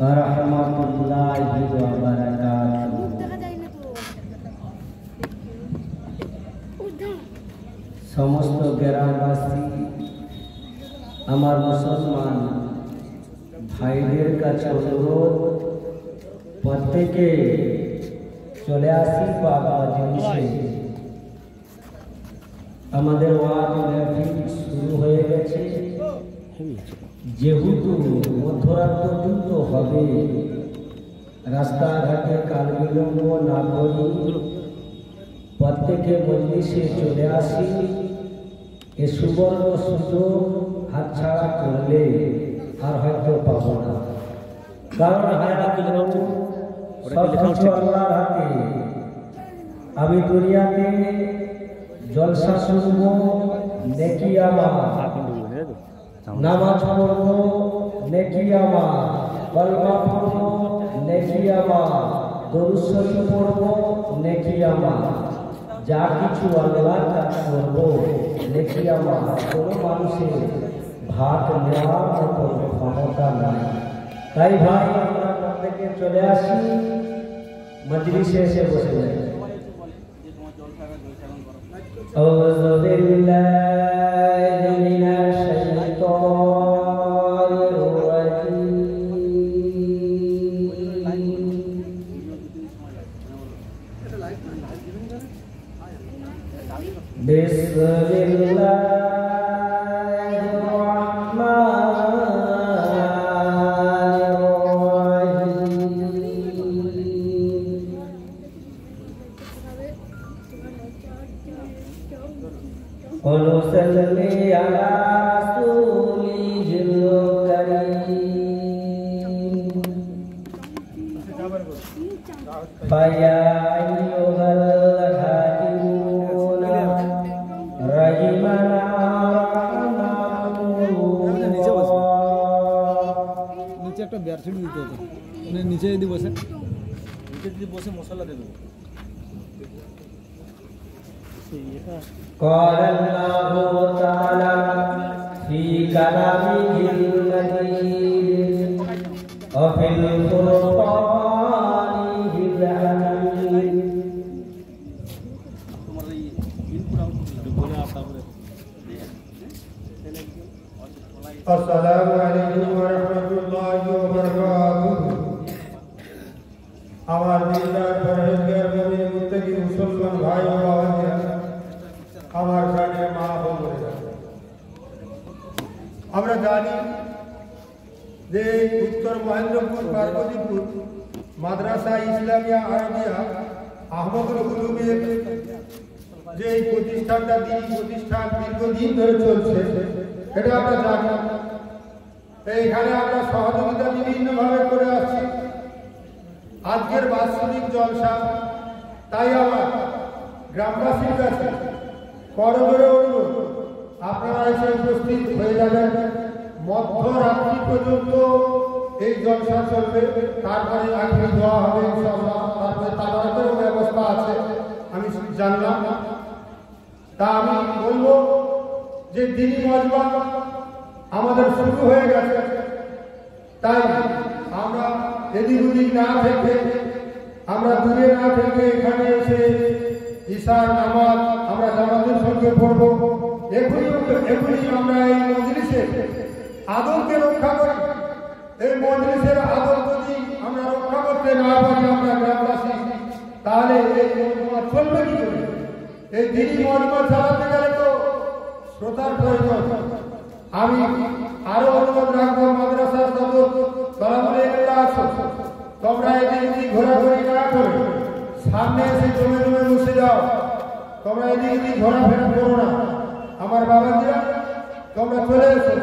রাহমাতুল্লাহি ওয়া বারাকাতুহু। সমস্ত গ্রামবাসী, আমার মুসলমান ভাইদের কাছে অনুরোধ, প্রত্যেকে চলে আসি বাবা জিনিসে। আমাদের ওয়াজ মাহফিল শুরু হয়ে গেছে। যেহেতু মধ্যরাত পর্যন্ত হবে, রাস্তাঘাটে কাল বিলম্ব না করি, প্রত্যেকে মজলিসে চলে আসি। এ সুবর্ণ সুযোগ হাতছাড়া করলে আর হয়তো পাবো না, কারণ আল্লাহর হাতে। আমি দুনিয়াতে জলসা শুনব, নেকি আমার, নামাজ পড়ব, নেকি আমার, কলমা পড়ব, নেকি আমার, দরুদ শরীফ পড়ব, নেকি আমার, যা কিছু আল্লাহর কাজ করব, নেকি আমার। কোনো মানুষের ভাত নেওয়ার মতো ক্ষমতা নাই। তাই ভাই, আমরা প্রত্যেকে চলে আসি, মজলিসে এসে বসে যাই। আউযু বিল্লাহি মিনাশ শাইতানির রাজীম। বিসমিল্লাহির রাহমানির রাহিম। অনুসাল্লি আলা রাসূলিহিল কারীম। ফায়া আইয়ুহাল হাদিউনা রাহিমানা নিচে একটা বেয়ারছিট দিতে হবে, মানে নিচে যদি বসে, নিচে যদি বসে মশলা দেবে। قال الله تعالى في كلامه المجيد وفي القرآن الحكيم. السلام عليكم ورحمة الله وبركاته. আমার দিনদার পরহেজগার মুমিন মুত্তাকি মুসলমান ভাই ও বাবাজিরা, আমার প্রাণের মা বোনেরা, আমরা জানি যে উত্তর মহেন্দ্রপুর পার্বতীপুর মাদ্রাসা ইসলামিয়া আরবিয়া আহমদুল উলুমের যে প্রতিষ্ঠানটা প্রতিষ্ঠান দীর্ঘদিন ধরে চলছে, এটা আমরা জানি। এইখানে আমরা সহযোগিতা বিভিন্নভাবে করে আসছি। আজকের বাৎসরিক জলসা, তাই আমার গ্রামবাসীর কাছে করজোড়ে অনুরোধ, আপনারা এসে উপস্থিত হয়ে যাবেন। মধ্যরাত্রি পর্যন্ত এই জলসা চলবে, তারপরে আখেরি দোয়া হবে ইনশাআল্লাহ, তারপরে তাবারকেরও ব্যবস্থা আছে, আমি জানলাম। তা আমি বলবো যে দিনী মজমা আমাদের শুরু হয়ে গেছে, তাই আমরা এদিক ওদিক না থেকে, আমরা দূরে না থেকে এখানে এসে ঈশার নামাজ আমরা জামাতের সঙ্গে পড়বো। এখনই আমরা এই মজলিসে আদরকে রক্ষা করি। এই মজলিসের আদর যদি আমরা রক্ষা করতে না পারি, আমরা গ্রামবাসী, তাহলে এই মজমা চলবে কি করে? এই দিনী মজমা চালাতে গেলে তো শ্রোতার প্রয়োজন। আমি আরো অনুরোধ রাখবো, মাদ্রাসার যত তলামুলেরা আছো, তোমরা এদিক ঘোরাঘুরি না করে সামনে এসে জমে জমে বসে যাও। তোমরা এদিক ঘোরাফেরা করো না। আমার বাবাজিরা, তোমরা চলে এসো।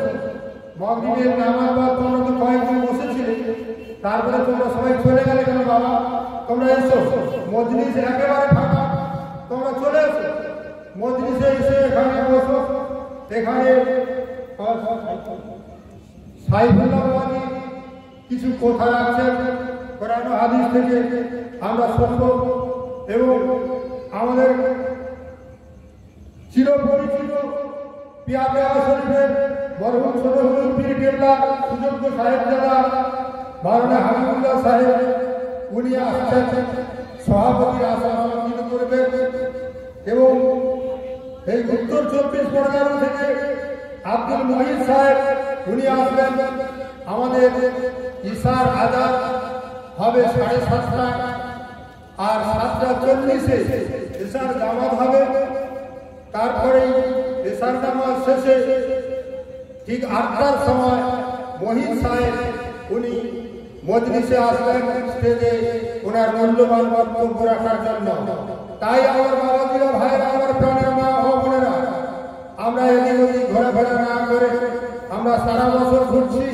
মাগরিবের নামাজ পর তোমরা তো কয়েকজন বসেছিলে, তারপরে তোমরা সবাই চলে গেলে কেন বাবা? তোমরা এসো, মজলিস একেবারে ফাঁকা, তোমরা চলে এসো। মজলিসে এসে এখানে বসো। এখানে সাইফুল্লাহ বাবাজি কিছু কথা রাখছেন কোরআন ও হাদিস থেকে, আমরা শুনবো। এবং আমাদের চিরপরিচিত পিয়াবে শরীফের মরহুম ছোট হুজুর পীর কেবলা সুযোগ্য সাহেবজাদা মাওলানা হাবিবুল্লাহ সাহেব উনি আসছেন সভাপতির আসন অলঙ্কৃত করবেন এবং এই উত্তর 24 পরগনা থেকে আব্দুল মহিদ সাহেব উনি আসবেন। আমাদের ইশার আজাদ হবে 7:30 আর 7:40 ইশার জামাত হবে। তারপরে ইশার জামাত শেষে ঠিক 8টার সময় মহিদ সাহেব উনি মজলিসে আসবেন স্টেজে ওনার মূল্যবান বক্তব্য রাখার জন্য। তাই আমার বাবাজিরা ভাইরা, আমার প্রাণের মা ও বোনেরা, আমরা এদিক ওদিক ঘোরাফেরা না করে আমরা সারা বছর ঘুরছি,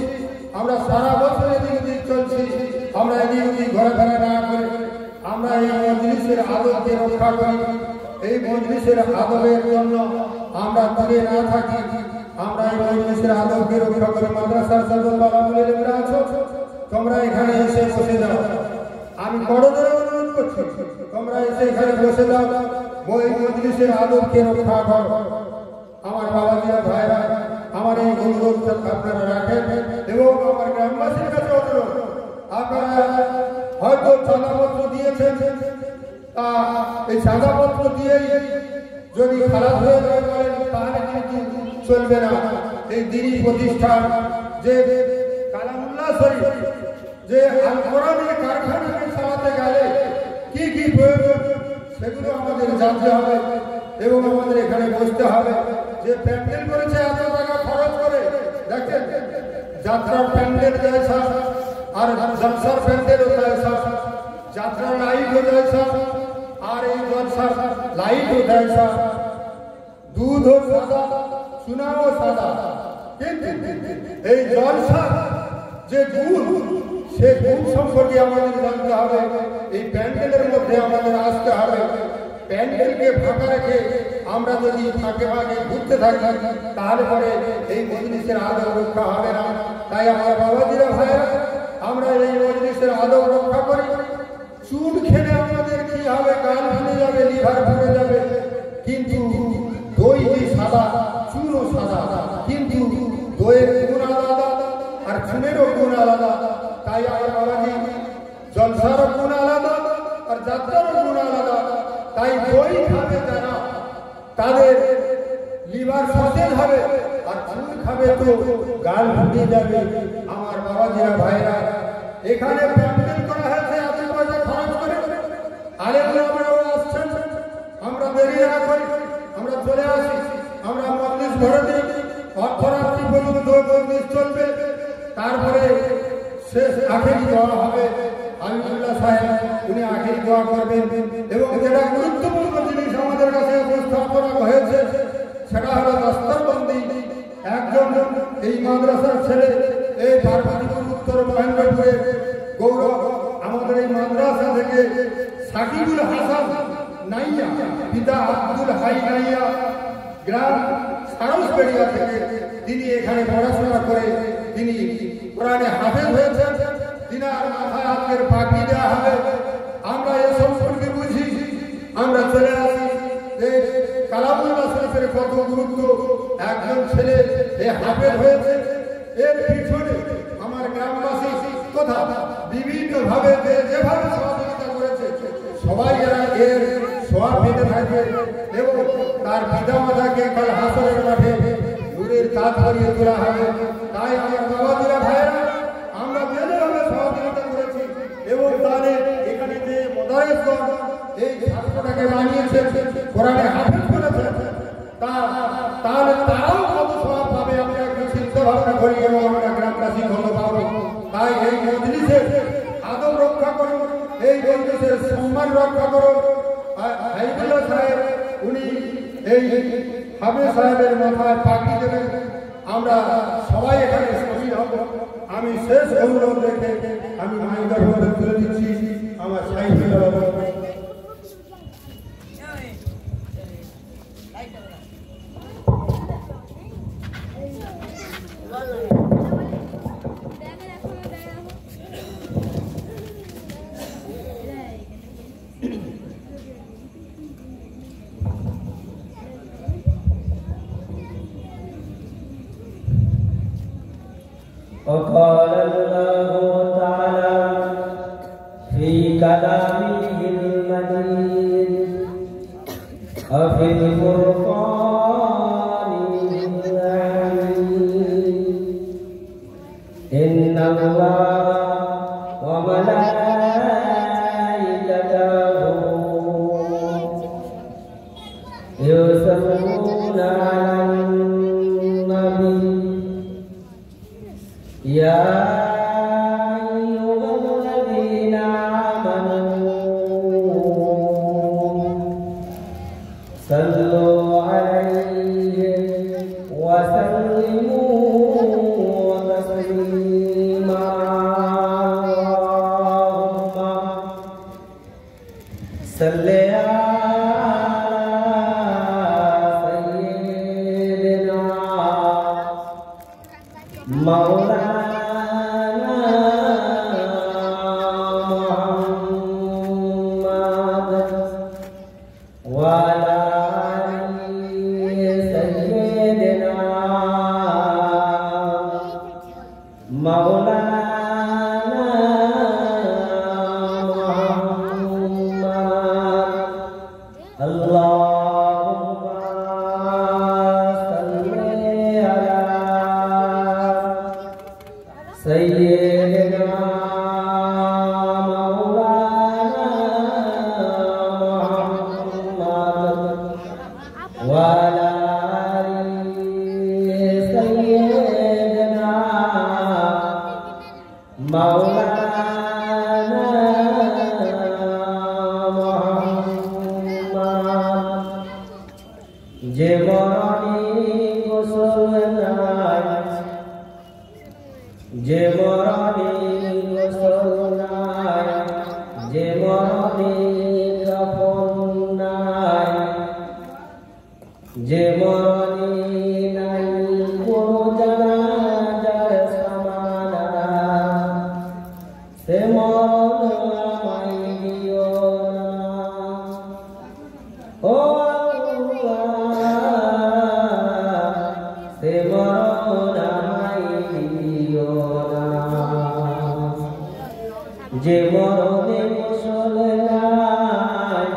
আমরা সারা বছর এদিক ওদিক চলছি, আমরা এদিক ওদিক ঘোরাফেরা না করে আমরা এই মজলিসের আদবকে রক্ষা করি। এই মজলিসের আদবের জন্য আমরা দূরে না থাকি, আমরা এই মজলিসের আদবকে রক্ষা করি। মাদ্রাসার সাদুল্লাহ আলমুলিরা আছো, তোমরা এখানে এসে বসে যাও। আমি বড় ধরে অনুরোধ করছি, তোমরা এসে এখানে বসে যাও, ওই মজলিসের আদবকে রক্ষা করো। আমার বাবাজিরা ভাইরা, আমার এই অনুরোধ আপনারা রাখেন এবং আমার গ্রামবাসীর কাছে অনুরোধ, আপনারা হয়তো চাঁদাপত্র দিয়েছেন, তা এই চাঁদাপত্র দিয়েই যদি খারাপ হয়ে যায় তাহলে কিন্তু চলবে না। এই দিনী প্রতিষ্ঠান যে কালামুল্লাহ শরীফ, যে আল কোরআনের কারখানাকে চালাতে গেলে কি কি প্রয়োজন সেগুলো আমাদের জানতে হবে এবং আমাদের এখানে বসতে হবে। যে প্যান্ডেল করেছে এত টাকা খরচ করে, দেখেন যাত্রার প্যান্ডেল জয়সা আর জলসার প্যান্ডেলও জয়সা, যাত্রার লাইটও জয়সা আর এই জলসার লাইটও জয়সা, দুধও সাদা, সোনাও সাদা, কিন্তু এই জলসা যে দুধ, সে দুধ সম্পর্কে আমাদের জানতে হবে। এই প্যান্ডেলের মধ্যে আমাদের আসতে হবে। প্যান্ডেলকে ফাঁকা রেখে আমরা যদি ফাঁকে ফাঁকে ঘুরতে থাকি তাহলে পরে এই মজলিসের আদব রক্ষা হবে না। তাই আমার বাবাজিরা ভাইরা, আমরা এই মজলিসের আদব রক্ষা করি। চুন খেলে আমাদের কি হবে? গাল ভুলে যাবে, লিভার ভরে যাবে, কিন্তু দই যে সাদা, চুনও সাদা, কিন্তু দইয়ের গুণ আলাদা আর চুনেরও গুণ আলাদা। তাই আমার বাবাজি, জলসারও গুণ আলাদা আর যাত্রারও গুণ আলাদা। তাই দই খাবে যারা, তাদের লিভার সতেজ হবে, আর চুন খাবে তো গাল ভুলে যাবে। আমার বাবাজিরা ভাইরা, এখানে প্যান্ডেল করা হয়েছে এত পয়সা খরচ করে, আমরাও আসছেন, আমরা দেরি না করি, আমরা চলে আসি, আমরা মজলিস ভরে দিই, অর্থরাত্রি পর্যন্ত মজলিস চলবে। তারপরে শেষ আখেরি দোয়া হবে। হাবিবুল্লাহ সাহেব উনি আখেরি দোয়া করবেন এবং যেটা গুরুত্বপূর্ণ জিনিস আমাদের কাছে উপস্থাপনা হয়েছে সেটা হলো দস্তরবন্দি। একজন এই মাদ্রাসার ছেলে, এই পার্বতীপুর উত্তর মহেন্দ্রপুরে গৌরব, আমাদের এই মাদ্রাসা থেকে সাকিবুল হাসান নাইয়া, পিতা আব্দুল হাই নাইয়া, গ্রাম সারসবেড়িয়া থেকে তিনি এখানে পড়াশোনা করে তিনি কোরআনে হাফেজ হয়েছেন। তিনার মাথায় আজকের পাখি দেওয়া হবে। আমরা এ সম্পর্কে বুঝি, আমরা চলে আসি যে কালামুল্লাহ শরীফের কত গুরুত্ব। একজন ছেলে এ হাফেজ হয়েছে, এর পিছনে আমার গ্রামবাসী তথা বিভিন্ন ভাবে যেভাবে সহযোগিতা করেছে সবাই এরা এর সওয়াব পেতে থাকবে এবং তার পিতা মাতাকে কাল হাসরের মাঠে নূরের তাজ করিয়ে তোলা হবে। তাই আমার বাবাজিরা ভাইরা, আমরা যেভাবে সহযোগিতা করেছি এবং তাদের এখানে যে মদারেসগণ এই ছাত্রটাকে বানিয়েছে, কোরআনে হাফেজ করেছে, তাহলে তারাও কত সওয়াব পাবে আমরা একটু চিন্তা ভাবনা করি এবং আমরা গ্রামবাসী কত পাবো। তাই এই মজলিসের আদব রক্ষা করুন, এই মজলিসের সম্মান রক্ষা করুন। হাবিবুল্লাহ সাহেব উনি এই হাফেজ সাহেবের মাথায় পাখি দেবেন, আমরা সবাই এখানে শামিল হব। আমি শেষ অনুরোধ রেখে আমি মাইকের মধ্যে তুলে দিচ্ছি আমার সাহিত্যের وقال الله تعالى كلامه المجيد وفي الفرقان الحميد إن الله وملائكته يصلون على النبي يا أيها الذين آمنوا صلوا عليه وسلموا تسليما صل مولانا محمد وعلى آل سيدنا مولانا محمد اللهم صل على سيدنا مولانا محمد وعلى آل سيدنا مولانا محمد জীবনী গোসল নাই যে মরণে গোসল নাই যে মরণে কাফন নাই যে মরণে নাই কোনো জানাজার সামানা সে মরণ আমায় দিও না ও সে মরণ আমায় দিও না যে মরণে গোসল নাই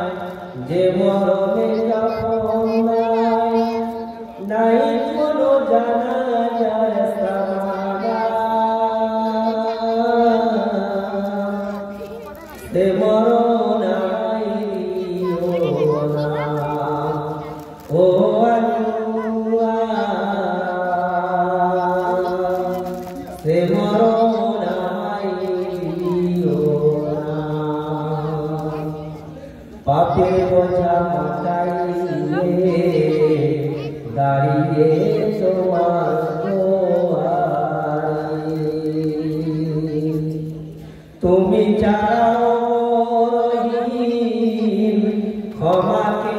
যে মরণে কাফন নাই নাই কোনো জানাজার সামানা সে মরণ আমায় দিও না ও সে মরণ আমায় দিও না পাপের বোঝা মাথায় নিয়ে দাঁড়িয়ে তোমার দুয়ারে তুমি চাও রহিম ক্ষমাকে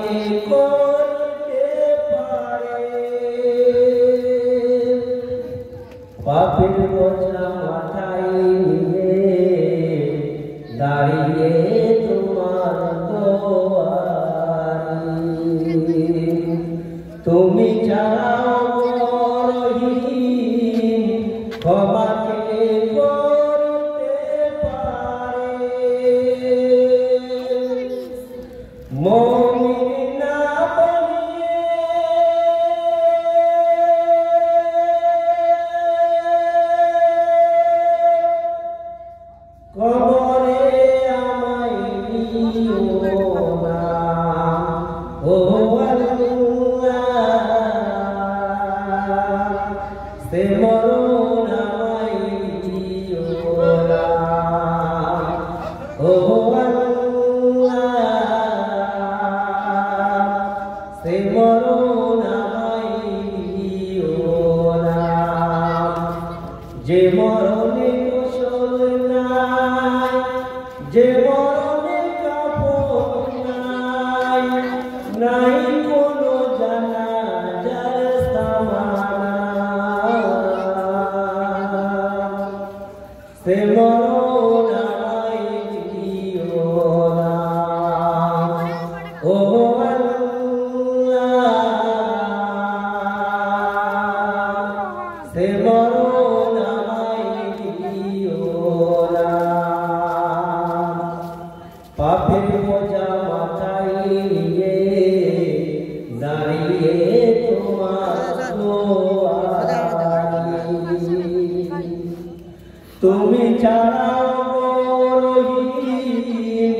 করতে পারে পাপের বোঝা মাথায় নিয়ে দাঁড়িয়ে তোমার দুয়ারে তুমি চাও রহিম ক্ষমাকে করতে পারে মুমিন না বলিয়ে কবরে আমায় নিও না ও আল্লাহ সে মরণ আমায় দিও না ও আল্লাহ সে মরণ আমায় দিও না যে মরণে গোসল নাই যে মরণে কাফন নাই নাই কোনো জানাজার সামানা সে মরণ আমায় দিও না ও আল্লাহ সে মরণ আমায় দিও না তুমি ছাড়াও রহিম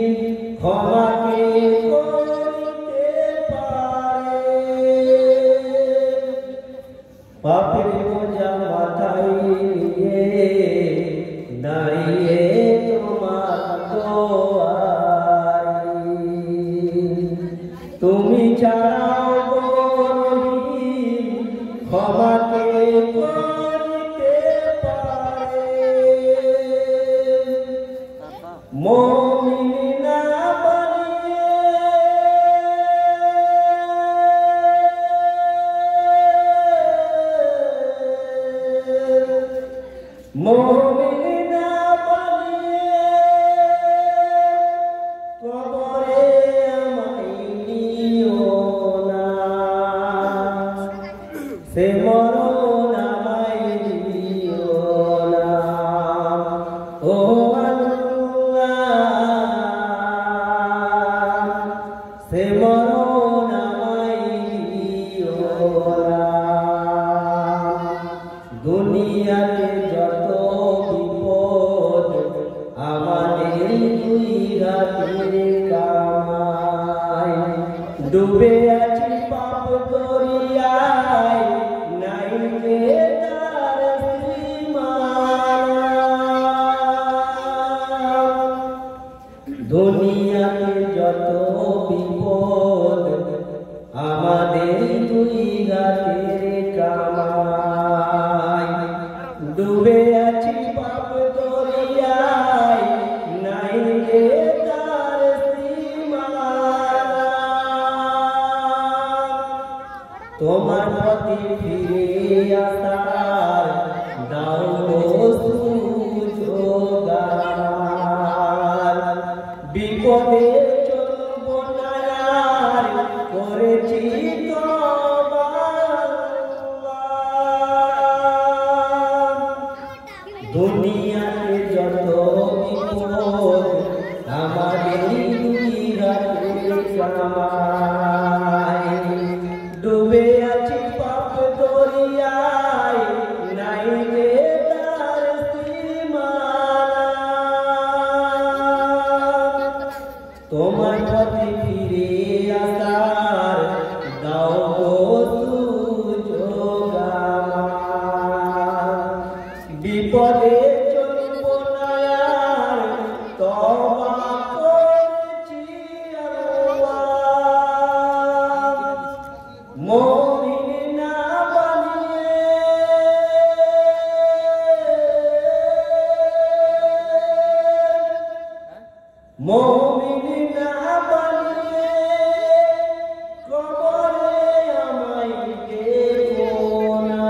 ক্ষমাকে করিতে পারে পাপের বোঝা মাথায় নিয়ে দাঁড়িয়ে তোমার দোয়ারে তুমি ছাড়াও রহিম ক্ষমাকে করিতে পারে মুমিনা মুমিনা কবরে আমায় নিও না সে মরণ আমায় দিও না ও আল্লাহ সে মরণ আমায় দিও না দুনিয়াতে যত বিপদ আমাদের দুই হাতের কামাই ডুবে আছি পাপ দরিয়ায় নাই যে তার সীমানা দুনিয়াতে যত বিপদ আমাদের দুই হাতের কামাই ডুবে আছি পাপ দরিয়ায় নাই যে তার সীমানা তোমার প্রতি ফিরে আসার দাও সুযোগ আমার বিপদে চলব না আর করেছি তওবা দুনিয়াতে যত বিপদ আমাদের দুই হাতের কামাই ডুবে আছি পাপ দরিয়ায় নাই যে তার সীমানা তোমার পথে ফিরে আসার দাও সুযোগ আমার বিপদে চলব না আর তওবা করছি আল্লাহ মুমিন না বানিয়ে মুমিন না বানিয়ে কবরে আমায় দেখো না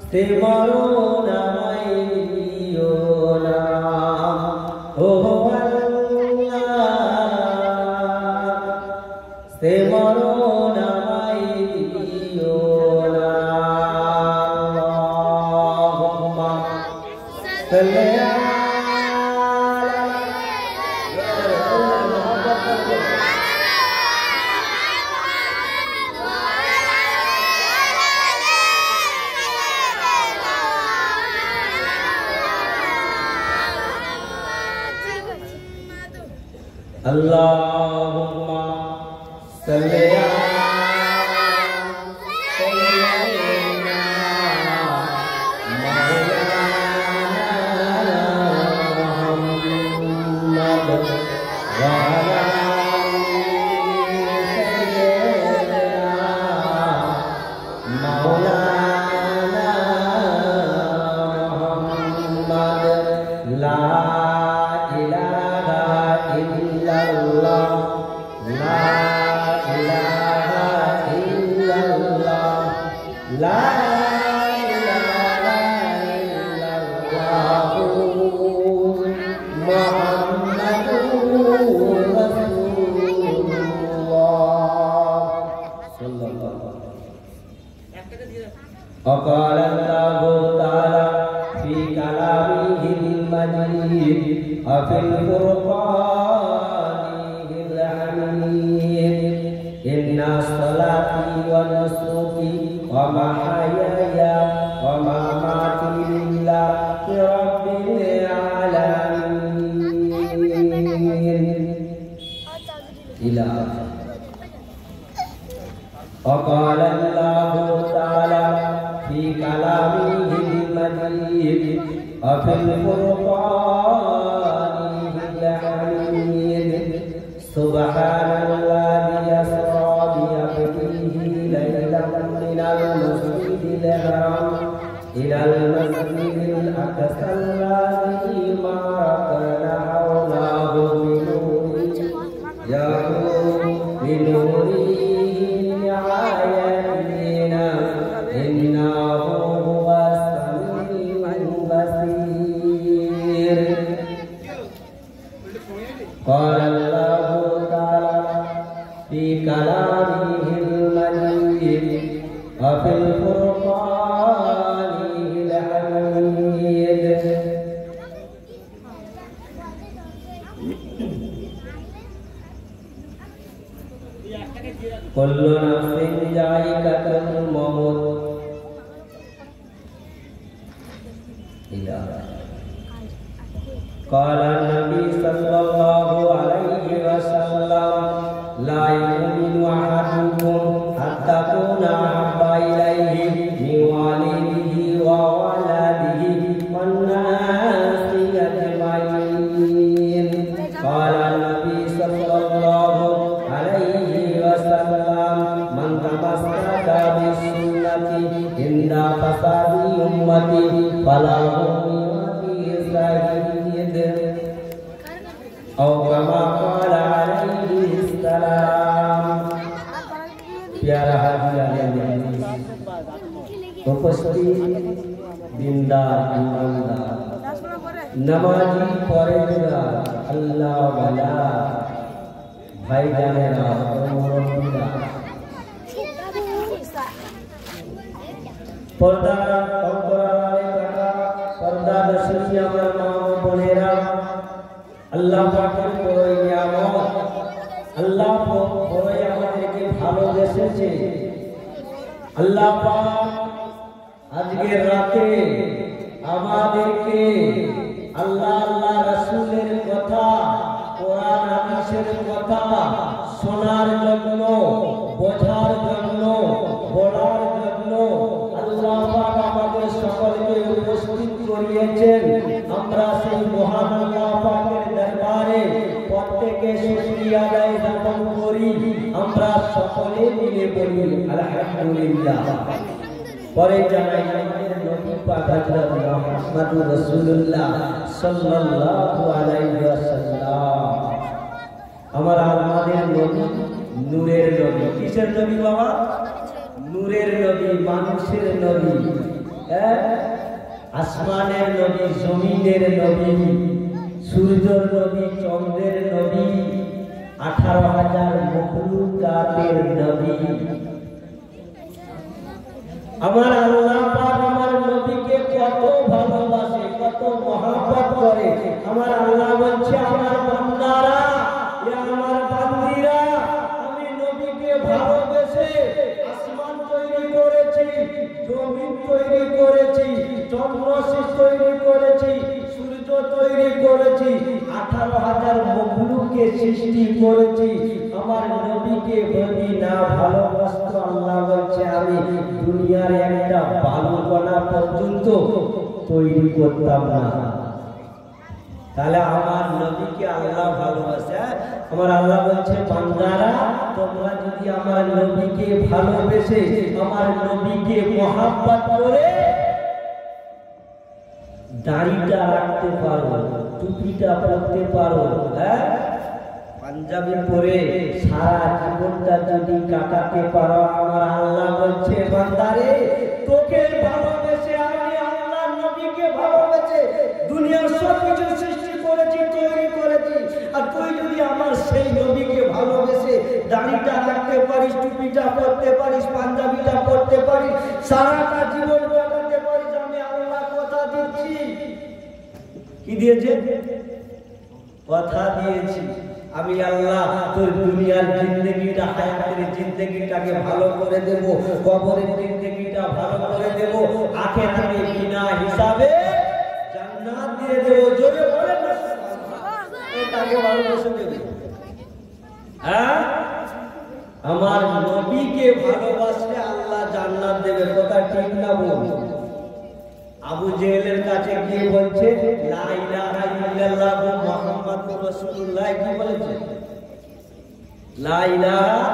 সে মরণ আমায় দিও না ও আল্লাহ সে মরণ আমায় দিও না আল্লাহুম্মা সাল্লি Allahumma salli ala sayyidina maulana Muhammad wa ala sayyidina maulana Muhammad la ilaha illallah la ilaha illallah la ilaha illallah Muhammadur Rasulullah sallallahu وقال الله تعالى في كلامه المجيد وفي القرآن الحميد إن صلاتي ونسكي ومحياي ومماتي لله رب العالمين إلى وقال الله تعالى في كلامه المجيد وفي الفرقان الحميد سبحان الذي يسرى بعبده ليلا من المسجد الحرام إلى المسجد الأقصى الذي باركنا حوله بنوره آياتنا إنه هو السميع البصير قال الله تعالى في كلامه المجيد وفي الفرقان الحميد كل نفس ذائقة الموت قال النبي صلى الله عليه وسلم لا يؤمن أحدكم حتى تكون أحب إليه من والده وولده والناس أجمعين قال النبي صلى الله عليه وسلم من تمسك بسنتي عند فساد أمتي فله أو كما قال عليه السلام प्यारा हाजिर उपस्थित दिनदार ईमानदार नमाजी परहेजगार अल्लाह वाला भाईजानेरा मुरब्बीरा पर्दा अंतराले काटा पर्दा दर्शी আমার মা বোনেরা আল্লাহ পাকের বড় নিয়ামত আল্লাহ বড় আমাদেরকে ভালোবেসেছে আল্লাহ পাক আজকের রাতে আমাদেরকে আল্লাহ আল্লাহ রাসূলের কথা কোরআন হাদিসের কথা শোনার জন্য বোঝার জন্য বলার জন্য আল্লাহ পাক আমাদের সকলকে উপস্থিত করিয়েছেন আমরা সেই মহান আল্লাহ পাকের দরবারে প্রত্যেকে শুকরিয়া আদায় জ্ঞাপন করি আমরা সকলে মিলে বলি আলহামদুলিল্লাহ পরে জানাই আমাদের নবী পাক হযরত মুহাম্মদুর রাসূলুল্লাহ সাল্লাল্লাহু আলাইহি ওয়াসাল্লাম আমাদের নবী নূরের নবী কিসের নবী বাবা নূরের নবী মানুষের নবী আসমানের নবী জমিনের নবী সূর্যের নবী চন্দ্রের নবী 18,000 মখলুকাতের নবী আমার আল্লাহ পাক আমার নবীকে কত ভালোবাসে কত মহব্বত করে আমার আল্লাহ বলছে আমার বান্দারা ইয়া আমার বান্দিরা আমি নবীকে ভালোবেসে আসমান তৈরি করেছি জমিন তৈরি করেছি চন্দ্র তৈরি করেছি সূর্য তৈরি করেছি 18,000 মখলুককে সৃষ্টি করেছি আমার নবীকে যদি না ভালোবাসত আল্লাহ বলছে আমি দুনিয়ার একটা বালুকণা পর্যন্ত তৈরি করতাম না তাহলে আমার নবীকে আল্লাহ ভালোবাসে আমার আল্লাহ বলছে বান্দারা তোমরা যদি আমার নবীকে ভালোবেসে আমার নবীকে মহব্বত করে দাড়িটা রাখতে পারো টুপিটা পরতে পারো পাঞ্জাবি পরে সারা জীবনটা যদি কাটাতে পারো আমার আল্লাহ বলছে বান্দারে তোকে ভালোবেসে আমি আল্লাহ নবীকে ভালোবেসে দুনিয়ার সব কিছু সৃষ্টি করেছি তৈরি করেছি আর তুই যদি আমার সেই নবীকে ভালোবেসে দাড়িটা রাখতে পারিস টুপিটা পরতে পারিস পাঞ্জাবিটা পরতে পারিস সারাটা জীবন কাটাতে পারিস আমি আল্লাহ কথা দিচ্ছি কি দিয়েছে কথা দিয়েছি আমি আল্লাহ তোর দুনিয়ার জিন্দেগিটা হায়াতের জিন্দেগিটাকে ভালো করে দেব কবরের জিন্দেগিটা ভালো করে দেব আখিরাতে বিনা হিসাবে বসে দেবে? হ্যাঁ, আমার নবীকে ভালোবাসলে আল্লাহ জান্নাত দেবে, কথা ঠিক না বল? আবু জেহেলের কাছে গিয়ে বলছে লা ইলাহা ইল্লাল্লাহ মুহাম্মাদুর রাসূলুল্লাহ, কি বলেছে? লা ইলাহা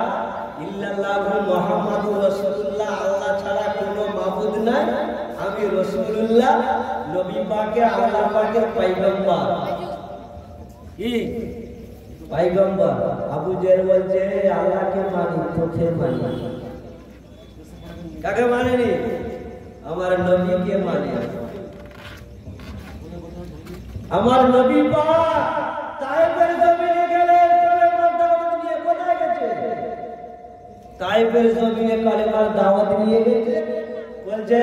ইল্লাল্লাহ মুহাম্মাদুর রাসূলুল্লাহ, আল্লাহ ছাড়া কোনো মাবুদ নাই, আমি রাসূলুল্লাহ, নবী পাকের আল্লাহ পাকের পয়গম্বর। কি পয়গম্বর? আবু জেহেল বলছে আল্লাহকে মানি, তোকে মানি। কাকে মানেনি? আমার নবীকে মানে। আমার নবী পাক তায়েফের জমিনে গেলেন, কালেমার দাওয়াত নিয়ে। কোথায় গেছে? তায়েফের জমিনে কালেমার দাওয়াত নিয়ে গেছে। বলছে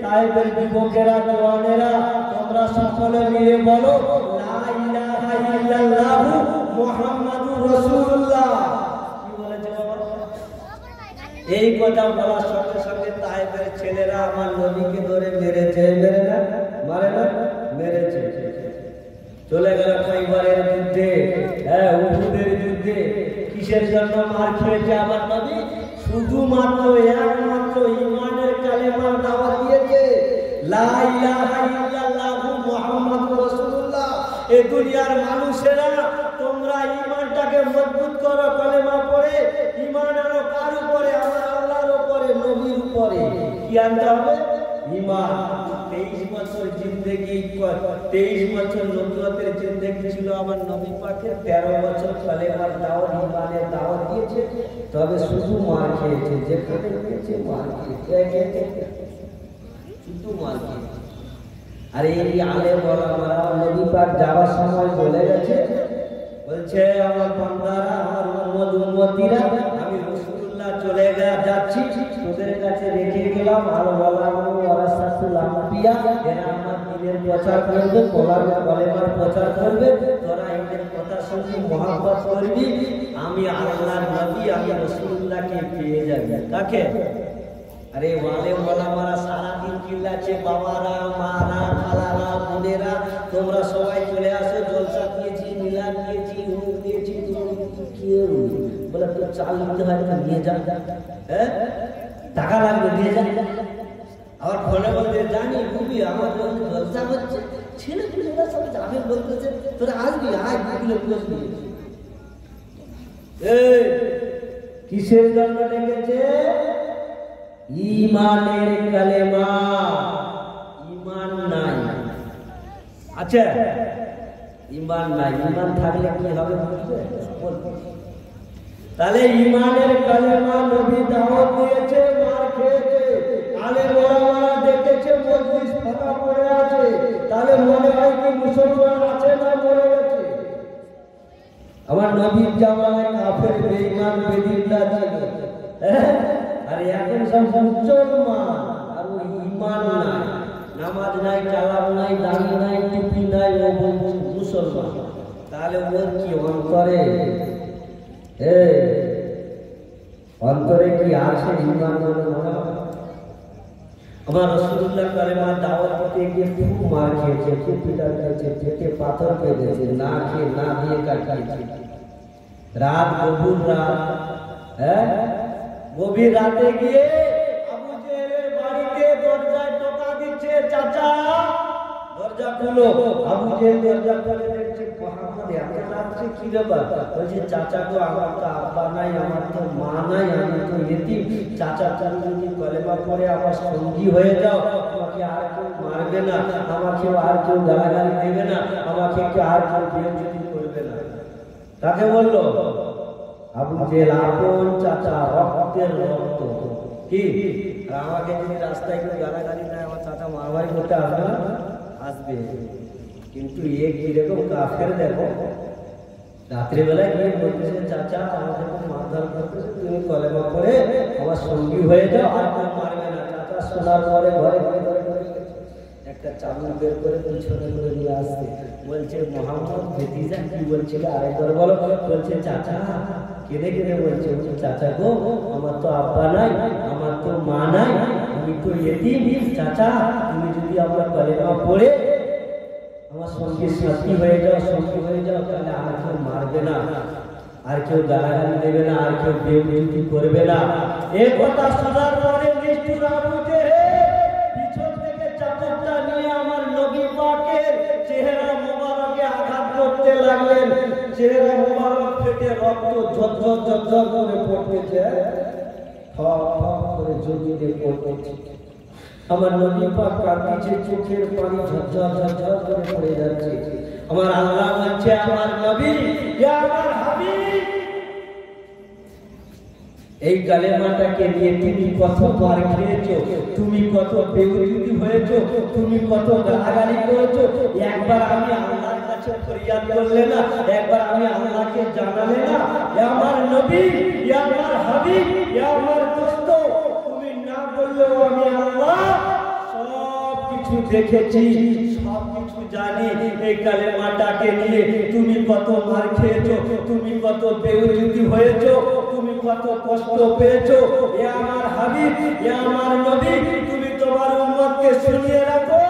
তায়েফের যুবকেরা, জওয়ানেরা, তোমরা সকলে মিলে বলো লা ইলাহা ইল্লাল্লাহ মুহাম্মাদুর রাসূলুল্লাহ। কি বলেছে বাবা? এই কথা বলার সঙ্গে সঙ্গে তায়েফের ছেলেরা আমার নবীকে ধরে মেরেছে। মেরে না? মারে না? মেরেছে। চলে গেল খাইবারের যুদ্ধে, হ্যাঁ, উহুদের যুদ্ধে। কিসের জন্য মার খেয়েছে আমার নবী? শুধুমাত্র একমাত্র ঈমানের কালেমার দাওয়াত দিয়েছে, লা ইলাহা ইল্লাল্লাহ মুহাম্মাদুর রাসূলুল্লাহ। এই দুনিয়ার মানুষেরা তোমরা ঈমানটাকে মজবুত করো, কালেমা পড়ে। ঈমান আনো কার উপরে? আমার আল্লাহর উপরে, নবীর উপরে। কি আনতে হবে? ঈমান। 23 বছর জিন্দেগি, 23 বছর নবুয়তের জিন্দেগি ছিল আমার নবী পাকের। 13 বছর কালেমার দাওয়াত, ঈমানের দাওয়াত দিয়েছে, তবে শুধু মার খেয়েছে। যেখানে খেয়েছে মার খেয়েছে, শুধু মার খেয়েছে। আর এই আলেম ওলামারা নবী পাক যাওয়ার সময় বলে গেছে, বলছে আমার বান্দারা, আমার উম্মতিরা, আমি রাসূলুল্লাহ চলে যাচ্ছি, তোদের কাছে রেখে গেলাম আর ওলামা ওয়ারাসাতুল আম্বিয়া, এরা আমার দ্বীনের প্রচার করবে, কলেমার প্রচার করবে। তোরা এদের কথা শুনবি, মহব্বত করবি। আমি আল্লাহর নবী, আমি রাসূলুল্লাহকে পেয়ে যাবি। কাকে? আরে ওয়ালে ওলামারা সারাদিন চিল্লাচ্ছে, বাবারা, মারা, খালারা, বোনেরা, তোমরা সবাই চলে আসো, জলসা দিয়েছি, মিলাদ দিয়েছি, উমুক দিয়েছি। কেউ বলে তো চাল নিতে হয়, তো নিয়ে যা। হ্যাঁ, টাকা লাগবে, নিয়ে যা। আবার ফোনে বলতে জানি বুবি আমার জলসা হচ্ছে, ছেলেগুলোরা সব যাবে বলতেছে, তোরা আসবি, আয় বুবলে বসবি। এই কিসের জন্য ডেকেছে? ঈমানের কালেমা। ঈমান নাই, আচ্ছা ঈমান নাই, ঈমান থাকলে কি হবে বুঝবে? তাহলে ঈমানের কালেমা নবী দাওয়াত দিয়েছে, মার খেয়েছে, আলেম ওলামারা ডেকেছে, মজলিস ফাঁকা পড়ে আছে। তাহলে মনে হয় কি মুসলমান আছে না মরে গেছে? আমার নবীর জামানায় কাফের, বেঈমান, বেদিনদার ছিল, হ্যাঁ, আর এখন সব মুসলমান, আর ওই ঈমান নাই, নামাজ নাই, কালাম নাই, দাড়ি নাই, টুপি নাই, ও বলছে মুসলমান। তাহলে ওর কি অন্তরে, অন্তরে কি আছে ঈমান? আমার রাসূলুল্লাহ কালেমার দাওয়াত দিতে গিয়ে খুব মার খেয়েছে, খুব পিটা খেয়েছে, পেটে পাথর পেয়েছে, না খেয়ে না দিয়ে কাটিয়েছে। রাত, গভীর রাত, হ্যাঁ, গভীর রাতে গিয়ে আবু জেহেলের বাড়িতে দরজায় টোকা দিচ্ছে, চাচা দরজা খুলো। আবু জেহেল দরজা খুলে দেখছে মুহাম্মদ এত রাত্রে, কি ব্যাপার? বলছে চাচা গো, আমার তো আব্বা নাই, আমার তো মা নাই, আমি তো ইতিম। চাচা, তুমি যদি কলেমা পড়ে আমার সঙ্গী হয়ে যাও, আমাকে আর কেউ মারবে না, আমাকে আর কেউ গালাগালি দেবে না, আমাকে আর কেউ বেইজ্জতি করবে না। তাকে বললো আবু জেহেল, আপন চাচা, রক্তের রক্ত। কি? আর আমাকে যদি রাস্তায় কেউ গালাগালি দেয়, আমার চাচা মারবাড়ি করতে আসবে না? আসবে। কিন্তু এ কিরকম কাফের দেখো, রাত্রিবেলায় গিয়ে বলতেছে চাচা আমাকে মারধর করতেছে, তুমি কলেমা পড়ে আমার সঙ্গী হয়ে যাও, আর কেউ মারবে না। চাচা শোনার পরে ঘরে ঘরে ঘরে ঘরে একটা চাবুক বের করে পিছনে করে নিয়ে আসছে, বলছে মুহাম্মদ ভতিজা কি বলছিল আরেকবার বলো। বলছে চাচা, কেঁদে কেঁদে বলছে, চাচা গো, আমার তো আব্বা নাই, আমার তো মা নাই, আমি তো ইতিম। চাচা তুমি যদি আমার কলেমা পড়ে আমার সঙ্গে সাথী হয়ে যাও, সঙ্গী হয়ে যাও, তাহলে আর কেউ মারবে না, আর কেউ গালাগালি দেবে না, আর কেউ বেউটি করবে না। এ কথা শোনার পরে নিষ্ঠুর আবু জেহেল পিছন থেকে চাদরটা নিয়ে আমার নবী পাকের চেহারা মোবারকে আঘাত করতে লাগলেন। চেহারা মোবারক ফেটে রক্ত ঝরঝর ঝরঝর করে পড়তেছে, ফট ফট করে জমিতে পড়তেছে। আমার নবী পাক কাঁদছে, চোখের পানি ঝরঝর ঝরঝর করে পড়ে যাচ্ছে। আমার আল্লাহ বলছে, আমার নবী, ইয়া আমার হাবিব, এই কালেমাটাকে নিয়ে তুমি কত মার খেয়েছো, তুমি কত বেউরুতি হয়েছো, তুমি কত গালাগালি করেছো, একবার আমি আল্লাহর কাছে ফরিয়াদ করলে না, একবার আমি আল্লাহকে জানালে না? ইয়া আমার নবী, ইয়া আমার হাবিব, ইয়া আমার দোস্ত, তুমি না বললেও আমি আল্লাহ সব কিছু দেখেছি, সব কিছু জানি। এই কালেমাটাকে নিয়ে তুমি কত মার খেয়েছো, তুমি কত বেউরুতি হয়েছো, তুমি কত কষ্ট পেয়েছো। এ আমার হাবিব, এ আমার নবী, তুমি তোমার উম্মতকে শুনিয়ে রাখো।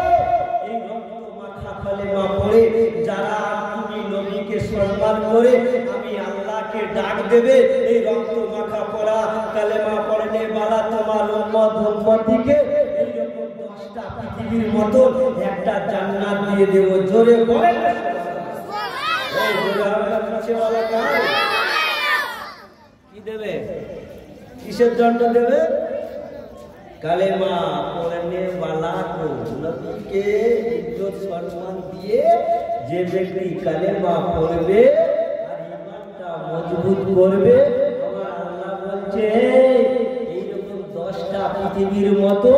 এই রক্ত মাখা কালেমা পড়ে যারা তুমি নবীকে সম্মান করে আমি আল্লাহকে ডাক দেবে, এই রক্ত মাখা পড়া কালেমা পড়নে বালা তোমার উম্মত উম্মতিকে এইরকম 10টা পৃথিবীর মতো একটা জান্নাত দিয়ে দেব। জোরে বলেন সুবহানাল্লাহ। এই জোরে আমার কাছে বলা কার কি দেবে? কিসের জন্য দেবে? কালেমা পড়নে বালা কো নবীকে ইজ্জত সম্মান দিয়ে যে ব্যক্তি কালেমা পড়বে আর ঈমানটা মজবুত করবে, আমার আল্লাহ বলছে এইরকম 10টা পৃথিবীর মতো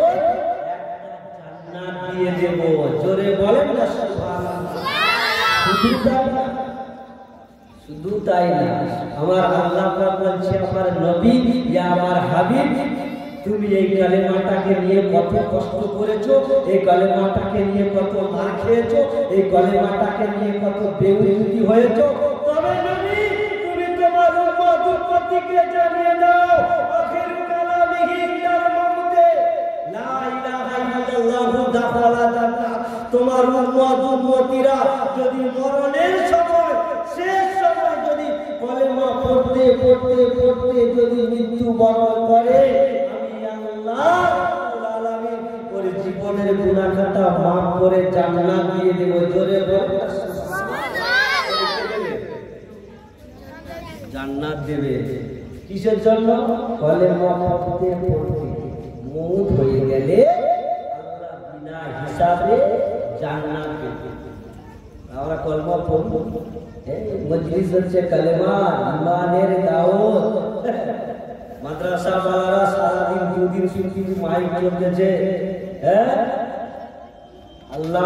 একটা জান্নাত দিয়ে দেব। জোরে বলেন না সুবহানাল্লাহ। শুধু তাই না, আমার আল্লাহ পাক বলছে, আমার নবী, ইয়া আমার হাবিব, তুমি এই কালেমাটাকে নিয়ে কত কষ্ট করেছো, এই কালেমাটাকে নিয়ে কত মার খেয়েছো, এই কালেমাটাকে নিয়ে কত বেউরুতি হয়েছো। তবে নবী, তুমি তোমার উম্মত উম্মতিকে জানিয়ে দাও, আখিরু কালামিহি ইলাল মাউতে লা ইলাহা ইল্লাল্লাহু দাখালা জান্নাত। তোমার উম্মত উম্মতিরা যদি মরণের সময়, শেষ সময় যদি কালেমা পড়তে পড়তে পড়তে যদি মৃত্যু বরণ করে, আমি আল্লাহ রাব্বুল আলামিন ওর জীবনের গুনাহ খাতা maaf করে জান্নাত দিয়ে দেব। জোরে বলেন সুবহানাল্লাহ। জান্নাত দেবে কিসের জন্য? কালেমা পড়তে পড়তে মওত হয়ে গেলে আল্লাহ বিনা হিসাবে জান্নাত দেবে। আমরা কলমা পড়ব, মজলিস হচ্ছে কালেমা, ইমানের দাওয়াত। মাদ্রাসা ওয়ালারা সারাদিন 2 দিন 3 দিন মাইক চলতেছে, হ্যাঁ, আল্লাহ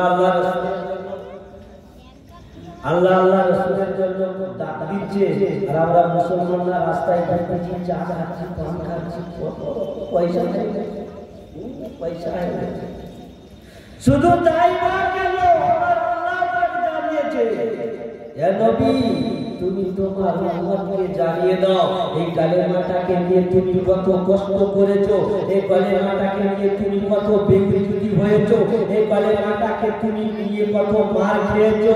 আল্লাহ রাসূলের জন্য ডাক দিচ্ছে, আর আমরা মুসলমানরা রাস্তায় ঘুরতেছি, চা খাচ্ছি, পান খাচ্ছি, পয়সা নেই, পয়সা নেই। শুধু তাই না, কেন আমার আল্লাহ পাক জানিয়েছে, হে নবী, তুমি তোমার উম্মতকে জানিয়ে দাও, এই কালেমাটাকে নিয়ে তুমি কত কষ্ট করেছো, এই কালেমাটাকে নিয়ে তুমি কত বেইজ্জতি হয়েছো, এই কালেমাটাকে তুমি নিয়ে কত মার খেয়েছো।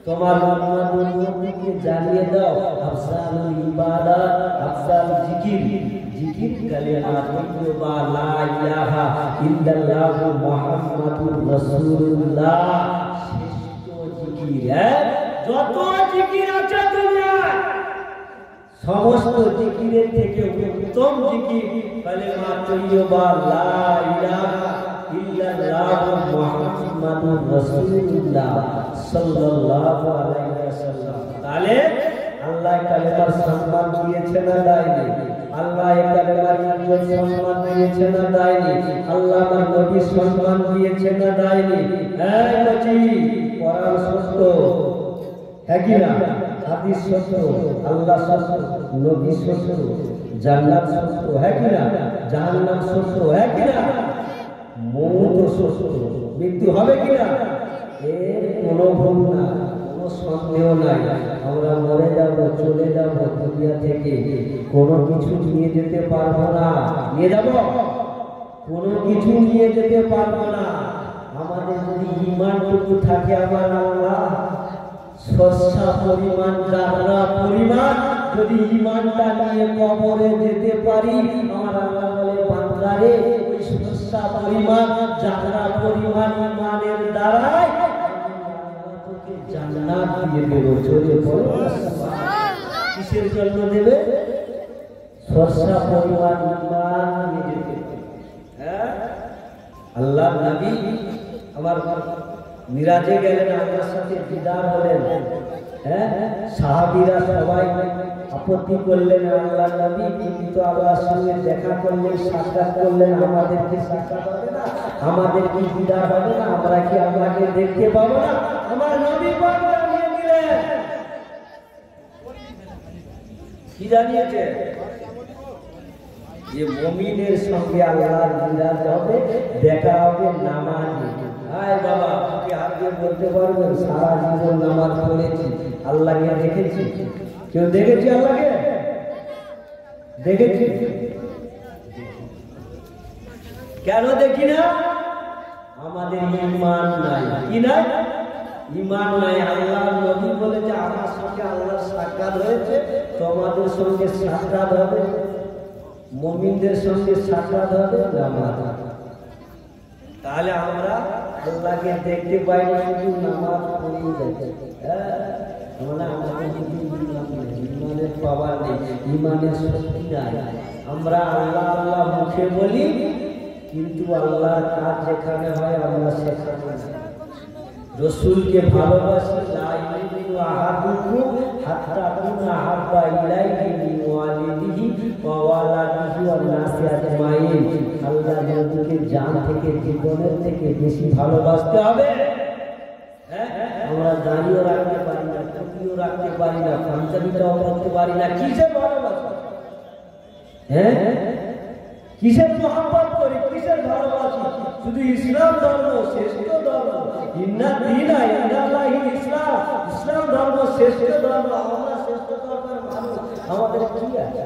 তোমার উম্মতকে জানিয়ে দাও, আফসালুল ইবাদত, আফসাল জিকির, জিকির কালেমা তাইয়্যিবা লা ইলাহা ইল্লাল্লাহু মুহাম্মাদুর রাসূলুল্লাহ, শ্রেষ্ঠ জিকির। যত জিকির আছে দুনিয়ায়, সমস্ত জিকিরের থেকে উত্তম জিকির কালেমা তাইয়্যিবা লা ইলাহা ইল্লাল্লাহু মুহাম্মাদুর রাসূলুল্লাহ সাল্লাল্লাহু আলাইহি ওয়াসাল্লাম। তাহলে আল্লাহ কালেমার সম্মান দিয়েছে না দেয়নি? আল্লাহ কালেমার ইজ্জত সম্মান দিয়েছে না দেয়নি? আল্লাহ আমার নবী সম্মান দিয়েছে না দেয়নি? হ্যাঁ বলছি, কোরআন সত্য, হ্যাঁ কি না? হাদিস সত্য, আল্লাহ সত্য, নবী সত্য, জান্নাত সত্য, হ্যাঁ কি না? জাহান্নাম সত্য, হ্যাঁ কি না? মৌত সত্য, মৃত্যু হবে কি না? এর কোনো ভুল না, কোনো সন্দেহ নাই। আমরা মরে যাব, চলে যাব দুনিয়া থেকে, কোনো কিছু নিয়ে যেতে পারবো না। নিয়ে যাব? কোনো কিছু নিয়ে যেতে পারবো না। আমাদের যদি ইমানটুকু থাকে আমার আল্লাহ সর্ষা পরিমাণ জাররা পরিমাণ যদি ইমানটা নিয়ে কবরে যেতে পারি আমার আল্লাহ বলে বান্দারে ওই সর্ষা পরিমাণ জাররা পরিমাণ ইমানের দ্বারাই তোকে জান্নাত দিয়ে দেব। জোরে বলো কিসের জন্য দেবে? সর্ষা পরিমাণ ইমান নিয়ে যেতে। হ্যাঁ আল্লাহ নবী আমার মিরাজে গেলেন, আল্লাহর সাথে দিদার হলেন। হ্যাঁ সাহাবীরা সবাই আপত্তি করলেন, আল্লাহ নবী কিন্তু আল্লাহর সঙ্গে দেখা করলেন, সাক্ষাৎ করলেন, আমাদেরকে সাক্ষাৎ হবে না, আমাদের কি দিদার হবে না, আমরা কি আল্লাহকে দেখতে পাবো না? আমার নবী পাক জানিয়ে দিলেন, কি জানিয়েছে? যে মুমিনের সঙ্গে আল্লাহর মিরাজ হবে, দেখা হবে নামাজে। আয় বাবা আপনি হাত দিয়ে বলতে পারবেন সারা জীবন নামাজ পড়েছি, আল্লাহকে দেখেছি? কেউ দেখেছি আল্লাহকে? দেখেছি? কেন দেখি না? আমাদের ঈমান নাই। কি নাই? ঈমান নাই। আল্লাহর নবী বলেছে আমার সঙ্গে আল্লাহর সাক্ষাৎ হয়েছে, তোমাদের সঙ্গে সাক্ষাৎ হবে, মুমিনদের সঙ্গে সাক্ষাৎ হবে নামাজ। তাহলে আমরা আল্লাহকে দেখতে পাই না, শুধু নামাজ পড়েই যাচ্ছে। মানে আমাদের যদি ঈমানের পাওয়ার নেই, ঈমানের শক্তি নাই। আমরা আল্লাহ আল্লাহ মুখে বলি, কিন্তু আল্লাহর কাজ যেখানে হয় আমরা সেখানে রসুলকে ভালোবাসি। লা ইউমিনু আহাদুকুম হাত্তা আকুনা আহাব্বা ইলাইহি মিন ওয়ালিদিহি ওয়া ওয়ালাদিহি ওয়ান নাসি আজমাইন। আল্লাহ নবীকে জান থেকে, জীবনের থেকে বেশি ভালোবাসতে হবে। আমরা দাঁড়িয়ে রাখতে পারি না, টুপিও রাখতে পারি না, পাঞ্জাবিটাও পরতে পারি না, কিসের ভালোবাসা? হ্যাঁ কিসের মহব্বত করি, কিসের ভালোবাসি? শুধু ইসলাম ধর্ম শ্রেষ্ঠ ধর্ম, ইন্না দীনা ইনদাল্লাহি ইসলাম, ইসলাম ধর্ম শ্রেষ্ঠ ধর্ম, আমরা শ্রেষ্ঠ ধর্মের মানুষ, আমাদের কি আছে?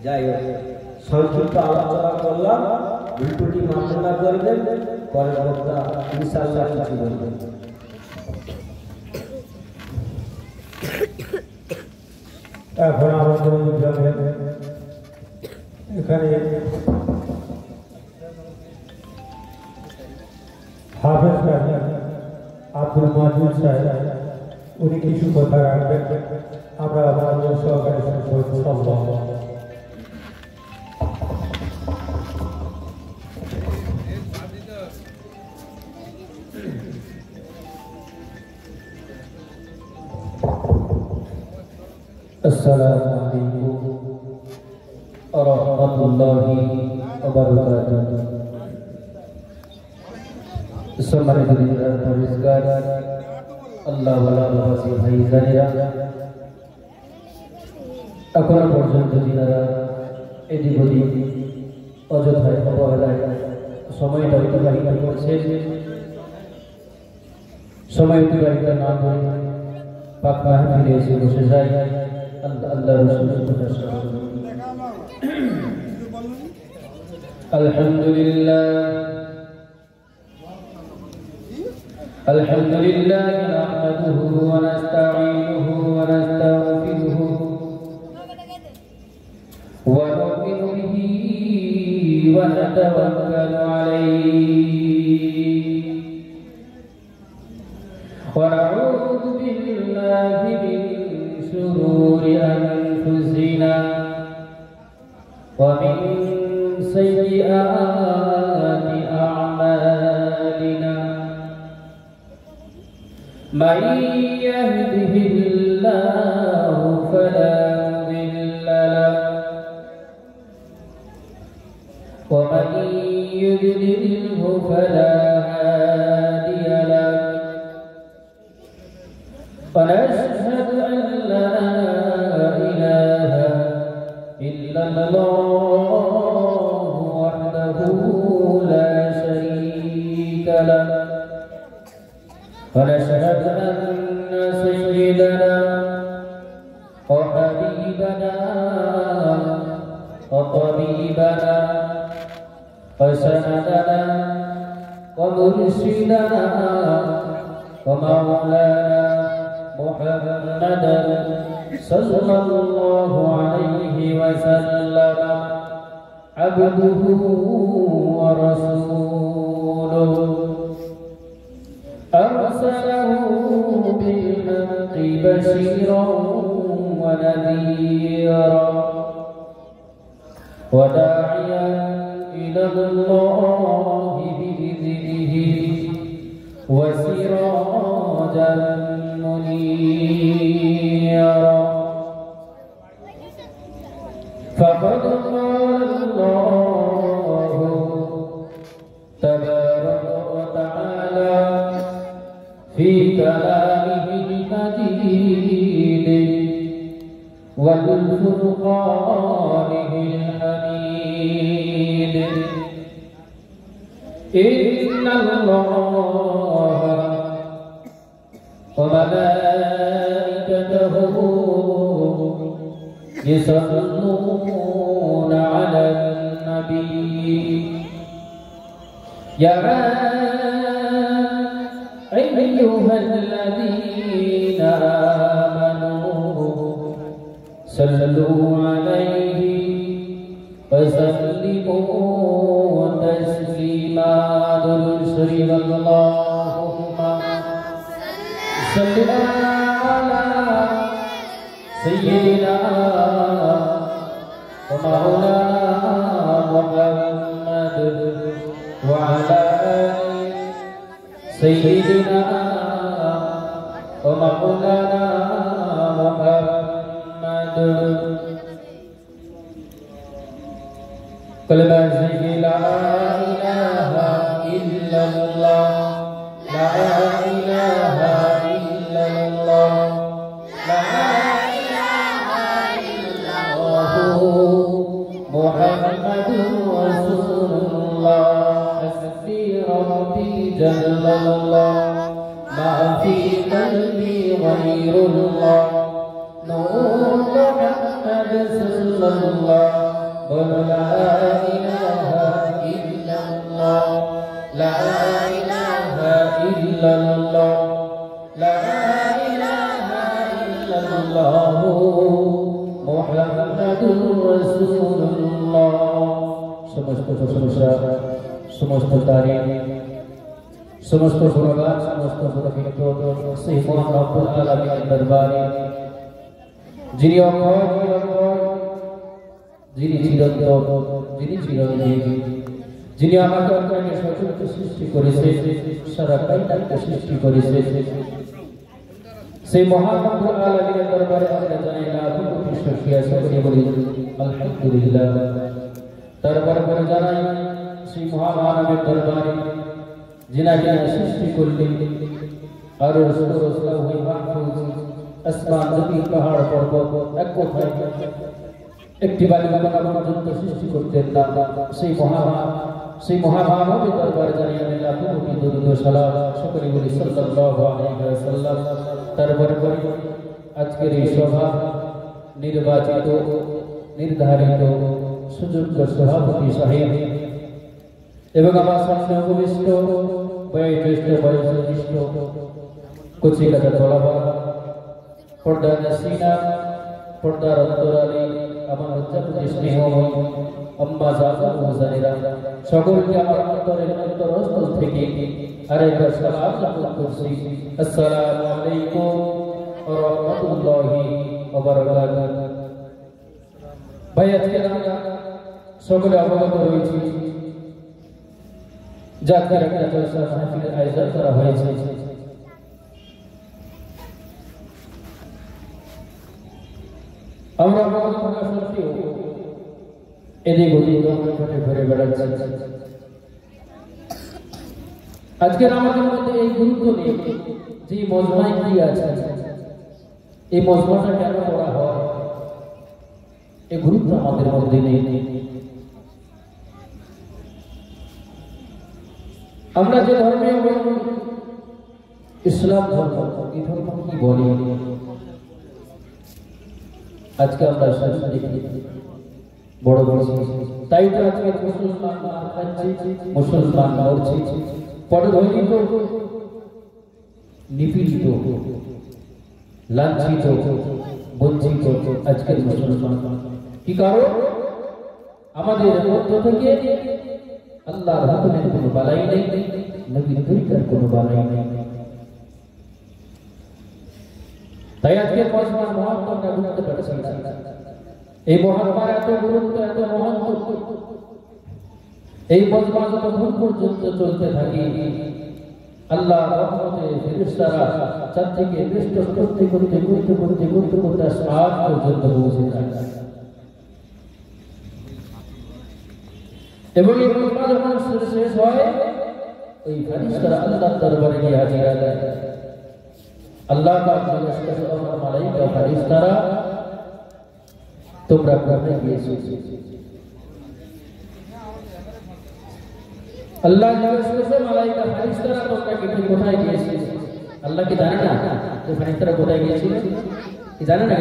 যাই হোক সংক্ষিপ্ত আলোচনা করলাম, উল্টোটি মামলা করবেন, পরের বক্তা ইনশাআল্লাহ কিছু বলবেন। এখন আমাদের এখানে হাফেজ কাজী আব্দুল মাজুদ সাহেব উনি কিছু কথা রাখবেন, আমরা আমাদের সহকারী সম্ভব। আসসালামু আলাইকুম ওয়া রাহমাতুল্লাহি ওয়া বারাকাতুহু। সম্মানিত দিনদার পরিষ্কার আল্লাহ ওয়ালা প্রবাসী ভাইজানেরা, এখনো পর্যন্ত যারা এদিক ওদিক অযথায় অবহেলায় সময়টা অতিবাহিত করছে, সময় অতিবাহিত না করে পাক মাহফিলে এসে বসে যায়, আল্লাহ রাসূল আলহামদুলিল্লাহ আলহামদুলিল্লাহ নাহমাদুহু ওয়া নাস্তাঈনুহু ওয়া নাস্তাগফিরুহু ওয়া নু'মিনু বিহি ওয়া নাতাওয়াক্কালু আলাইহি ওয়া নাউযু বিল্লাহি মিন শুরুরি আনফুসিনা ওয়া মিন সাইয়্যাতি আ'মালিনা। من يهده الله فلا مضل له ومن يضلله فلا هادي له ونشهد أن لا إله إلا الله وحده لا شريك له ونشهد أن سيدنا وحبيبنا وطبيبنا وسندنا ومرشدنا ومولانا محمدا صلى الله عليه وسلم عبده ورسوله أرسله بالحق بشيرا ونذيرا وداعيا إلى الله بإذنه وسراجا منيرا فقد قال الله تبارك وتعالى في كلامه المجيد والفرقانه الحميد إن الله وملائكته يصلون على النبي يا أيها الذين آمنوا صلوا عليه وسلموا تسليما شريف اللهم صل على سيدنا ومولانا محمد وعلى سيدنا ومولانا محمد كلمة لا إله إلا الله لا إله إلا الله لا إله إلا الله محمد رسول الله حسبي ربي جل الله ما في قلبي غير الله نور محمد صلى الله لا إله إلا الله لا إله إلا الله لا إله إلا الله محمد رسول الله সমস্ত প্রশংসা সমস্ত তারিফ সমস্ত গুণগান সমস্ত প্রকৃত সেই মহান রব্বুল আলামিনের দরবারে যিনি অক্ষয় যিনি চিরন্তন যিনি চিরঞ্জীবী যিনি আমাকে আপনাকে সচরাচর সৃষ্টি করেছে সারা কায়নাতকে সৃষ্টি করেছে সেই মহান রব্বুল আলামিনের দরবারে আমরা জানাই লাখো কোটি শুকরিয়া সকলে বলি আলহামদুলিল্লাহ। তারপরে পরে জানাই সেই মহামানবের দরবারে যিনাকে সৃষ্টি করলেন আর মাহফুজ আসমান জমিন পাহাড় পর্বত এক কথায় একটি বালিকা পর্যন্ত সৃষ্টি করতেন না সেই মহামানবের দরবারে জানিয়ে আমি লাখো কোটি দরুদ ও সালাম সকলে বলি সাল্লাল্লাহু আলাইহি ওয়াসাল্লাম। তারপরে পরে আজকের এই সভা নির্বাচিত নির্ধারিত সুযোগ্য সভাপতি সাহেব এবং আমার সামনে উপবিষ্ট বয়োজ্যেষ্ঠ বয়োজ্যেষ্ঠ কচিকাটা তলাবা পর্দা নাসিনা পর্দার অন্তরালে আমার উচ্চপতি স্নেহময় আম্মা জান ও জানেরা সকলকে আমার অন্তরের অন্তরস্থল থেকে আরেকবার সালাম করছি। আসসালামু আলাইকুম ওয়া রাহমাতুল্লাহি ওয়া বারাকাতুহু। ভাই আজকে আমরা সকলে অবগত রয়েছি জাতীয় একটা জলসা মাহফিলের আয়োজন করা হয়েছে। আমরা অবগত থাকা সত্ত্বেও এদিক ওদিক দৌড়ে ঘুরে বেড়াচ্ছি। আজকের আমাদের মধ্যে এই গুরুত্ব নেই যে মজমায় কি আছে, এই মজমাটা কেন করা হয়, এই গুরুত্ব আমাদের মধ্যে নেই। আমরা যে ধর্মে ইসলাম ধর্ম, এই ধর্ম কি বলি আজকে আমরা বড় বড়, তাই তো আজকে মুসলমান মরছি, পরদৈনিক নিপীড়িত, লাঞ্ছিত, বঞ্চিত আজকের মুসলমান। কি কারণ? আমাদের মধ্য থেকে আল্লাহর হুকুমের কোনো বালাই নেই, নবীর তরিকার কোনো বালাই নেই। তাই আজকে মজমার মহাত্ম আমরা বুঝতে পারছি এই মহাত্মার এত গুরুত্ব, এত মহত্ব। এই মজমা যতক্ষণ পর্যন্ত চলতে থাকে আল্লাহ রহমতে ফেরেশতারা চার থেকে পৃষ্ঠ করতে করতে করতে করতে করতে করতে আসমান পর্যন্ত পৌঁছে যায়। এবং এই মজমা যখন শেষ হয় ওই ফেরেশতারা আল্লাহর দরবারে গিয়ে হাজির হয়। আল্লাহ পাক জিজ্ঞেস করে আমার মালাইকা ফেরেশতারা তোমরা কোথায় গিয়েছো? আল্লাহ জিজ্ঞেস করছে মালাইকা ফেরেশতারা তোমরা কোথায় গিয়েছো? আল্লাহ কি জানে না যে ফেরেশতারা কোথায় গিয়েছিল? কি জানে না?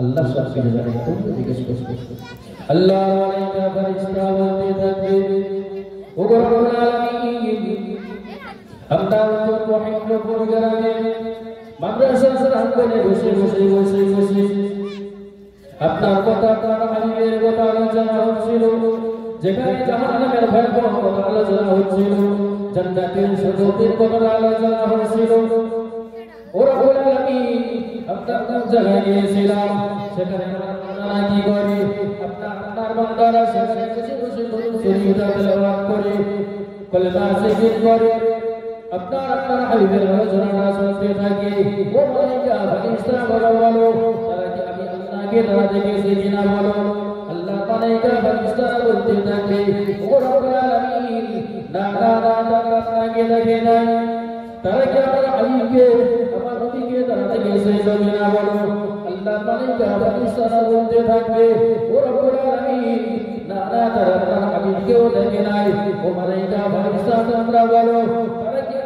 আল্লাহ সব কিছু জানে। তোমরা জিজ্ঞেস করছো আল্লাহ মালাইকা ফেরেশতা বলতে থাকবে ও রব্বুল আলামিন আমরা তো মহিন্দপুর গ্রামে মাদ্রাসার আঙ্গনে বসে বসে বসে বসে আপনার কথা তার হাবিবের কথা আলোচনা হচ্ছিল, যেখানে জাহান্নামের ভয়াবহ কথা আলোচনা হচ্ছিল, জান্নাতের সুযোগের কথা আলোচনা হচ্ছিল। ও রব্বুল আলামিন আপনার জায়গায় গিয়েছিলাম, সেখানে আপনারা কি করে? আপনার বান্দারা সেখানে বসে বসে শরীয়ত তেলাওয়াত করে, কলমা জিকির করে, আপনার হাবিবের আলোচনা শুনতে থাকে। ও মালাইকা ফেরেশতা বলো তারা কি আমি আল্লাহকে তারা দেখেছে কিনা বলো? আল্লাহ মালাইকা ফেরেশতা বলতে থাকে ও রব্বুল আলামিন না না না তারা আপনাকে দেখে নাই, তারা কি আমার হাবিবকে আমার নবীকে তারা দেখেছে কিনা বলো? আল্লাহ মালাইকা ফেরেশতা বলতে থাকবে ও রব্বুল আলামিন না না তারা আপনার হাবিবকেও দেখে নাই। ও মালাইকা ফেরেশতা তোমরা বলো তারা কি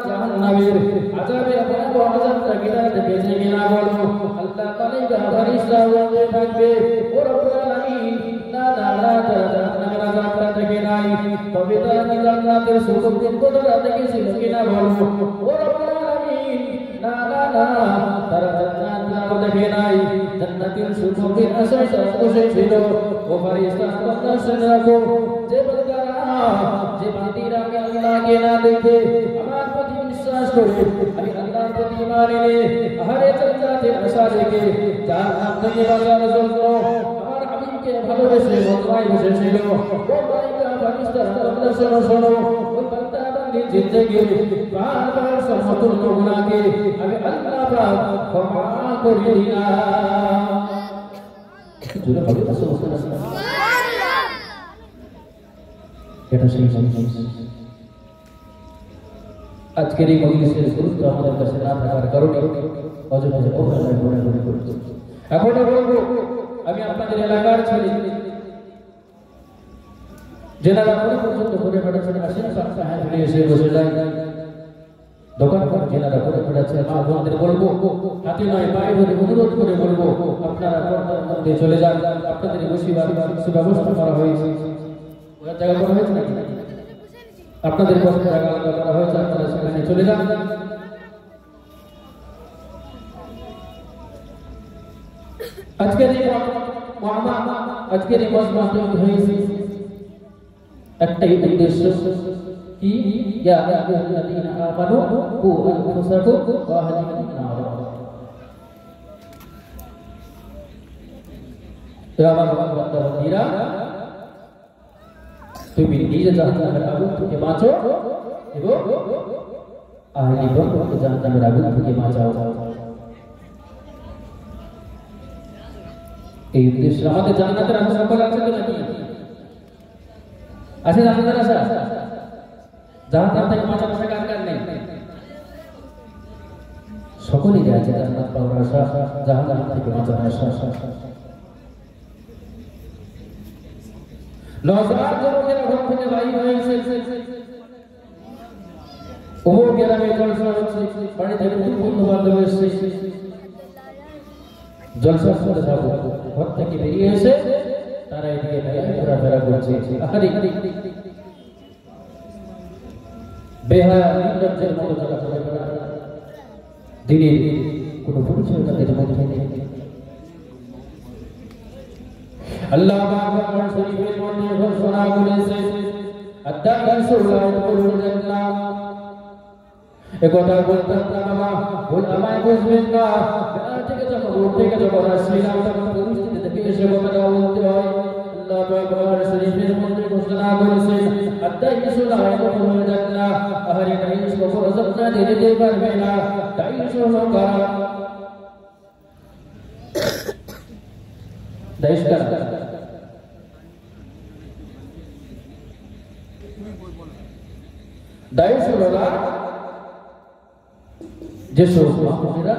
জাহান্নামের আযাবে ভয়াবহ আযাবটা কিনা দেখেছে কিনা বলো? আল্লাহ মালাইকা ফেরেশতা বলতে থাকবে ও রব্বুল আলামিন না না না তারা জাহান্নামের আযাবটা দেখে নাই, তবে তারা কি জান্নাতের সুখের কথা দেখেছিল কিনা বলো? ও রব্বুল আলামিন না না না তারা জান্নাতও দেখে নাই, জান্নাতের সুখের আশায় তারা বসেছিল। ও ফেরেশতা তোমরা শুনে রাখো, যে বান্দারা যে বান্দিরা আল্লাহকে না দেখে আমার প্রতি বিশ্বাস করে আমি আল্লাহর প্রতি ঈমান এনে আহারে জান্নাতের আশা রেখে জাহান্নাম থেকে বাঁচার জন্য আমার হাবিবকে ভালোবেসে মক্কায় বসেছিল, ও মালাইকা ফেরেশতা তোমরা শোনো শোনো, ওই বান্দা বান্দির জিন্দেগির বারবার সমতুল্য গুনাহকে আমি আল্লাহ পাক ক্ষমা করে দিলাম। জোরে হবে সুবহানাল্লাহ। এটা সেই আজকের এই মজলিসের গুরুত্ব আমাদের কাছে না থাকার কারণে অযথা অবহেলায় ঘোরাঘুরি করছি। এখন বলবো আমি আপনাদের এলাকার ছেলে যারা পর্যন্ত ঘুরে বেড়াচ্ছেন আসেন সামনে এসে বসে যায়, দোকান করে যারা ঘুরে বেড়াচ্ছেন মা বোনদের বলবো হাতে নয় পায়ে ধরে অনুরোধ করে বলবো আপনারা পর্দার মধ্যে চলে যান। আপনাদের বসিবার সুব্যবস্থা করা হয়েছে, ওরা জায়গা করা হয়েছে নাকি? আপনাদের বসার জায়গা আলাদা করা হয়েছে, আপনারা সেখানে চলে যান। আজকের এই মজমা হয়েছে একটাই উদ্দেশ্য কি? ইয়া আইয়ুহাল্লাযীনা আমানু কু আনফুসাকুম ওয়া আহলিকুম নার। তো আমার বান্দারা তুমি নিজে জাহান্নামের আগুন থেকে বাঁচো এবং আহলি বর্গকে জাহান্নামের আগুন থেকে বাঁচাও। এই উদ্দেশ্যে আমাদের জান্নাতের আশা সকল আছে তো নাকি? আছে জান্নাতের আশা? জাহান্নাম থেকে বাঁচার আশা কার কার নেই? সকলেই আছে জান্নাত পাওয়ার আশা, জাহান্নাম থেকে বাঁচার আশা। নওজোয়ান যুবকের ঘর থেকে বাইরে হয়েছে, ওমর গ্রামে জলসা হচ্ছে, বাড়ি থেকে বন্ধু বান্ধব এসেছে, জলসা করে যাবো, ঘর থেকে বেরিয়ে এসে তারা এদিকে ঘোরাফেরা করছে। বেহায়া নির্লজ্জের মতো যারা চলে বেড়ায়, দিনের কোনো পরিচয় তাদের মধ্যে নেই। আল্লাহ পাক কোরআন শরীফের মধ্যে ঘোষণা করেছেন, আদ-দাইসু লা ইয়াদখুলুল জান্নাহ। একথা বলতাম না বাবা, ভুল আমায় বুঝবেন না। বেলা থেকে যখন রোড থেকে যখন আসছিলাম তখন পরিস্থিতি থেকে এসে কথাটা বলতে হয়। আল্লাহ পাক কোরআন শরীফের মধ্যে ঘোষণা করেছেন, আদ-দাইসু লা ইয়াদখুলুল জান্নাহ। আহারে দাইস কখনো জান্নাতে যেতে পারবে না। দাইস হলো কারা? দাইস কারা? দাইস হলো যেসব মানুষেরা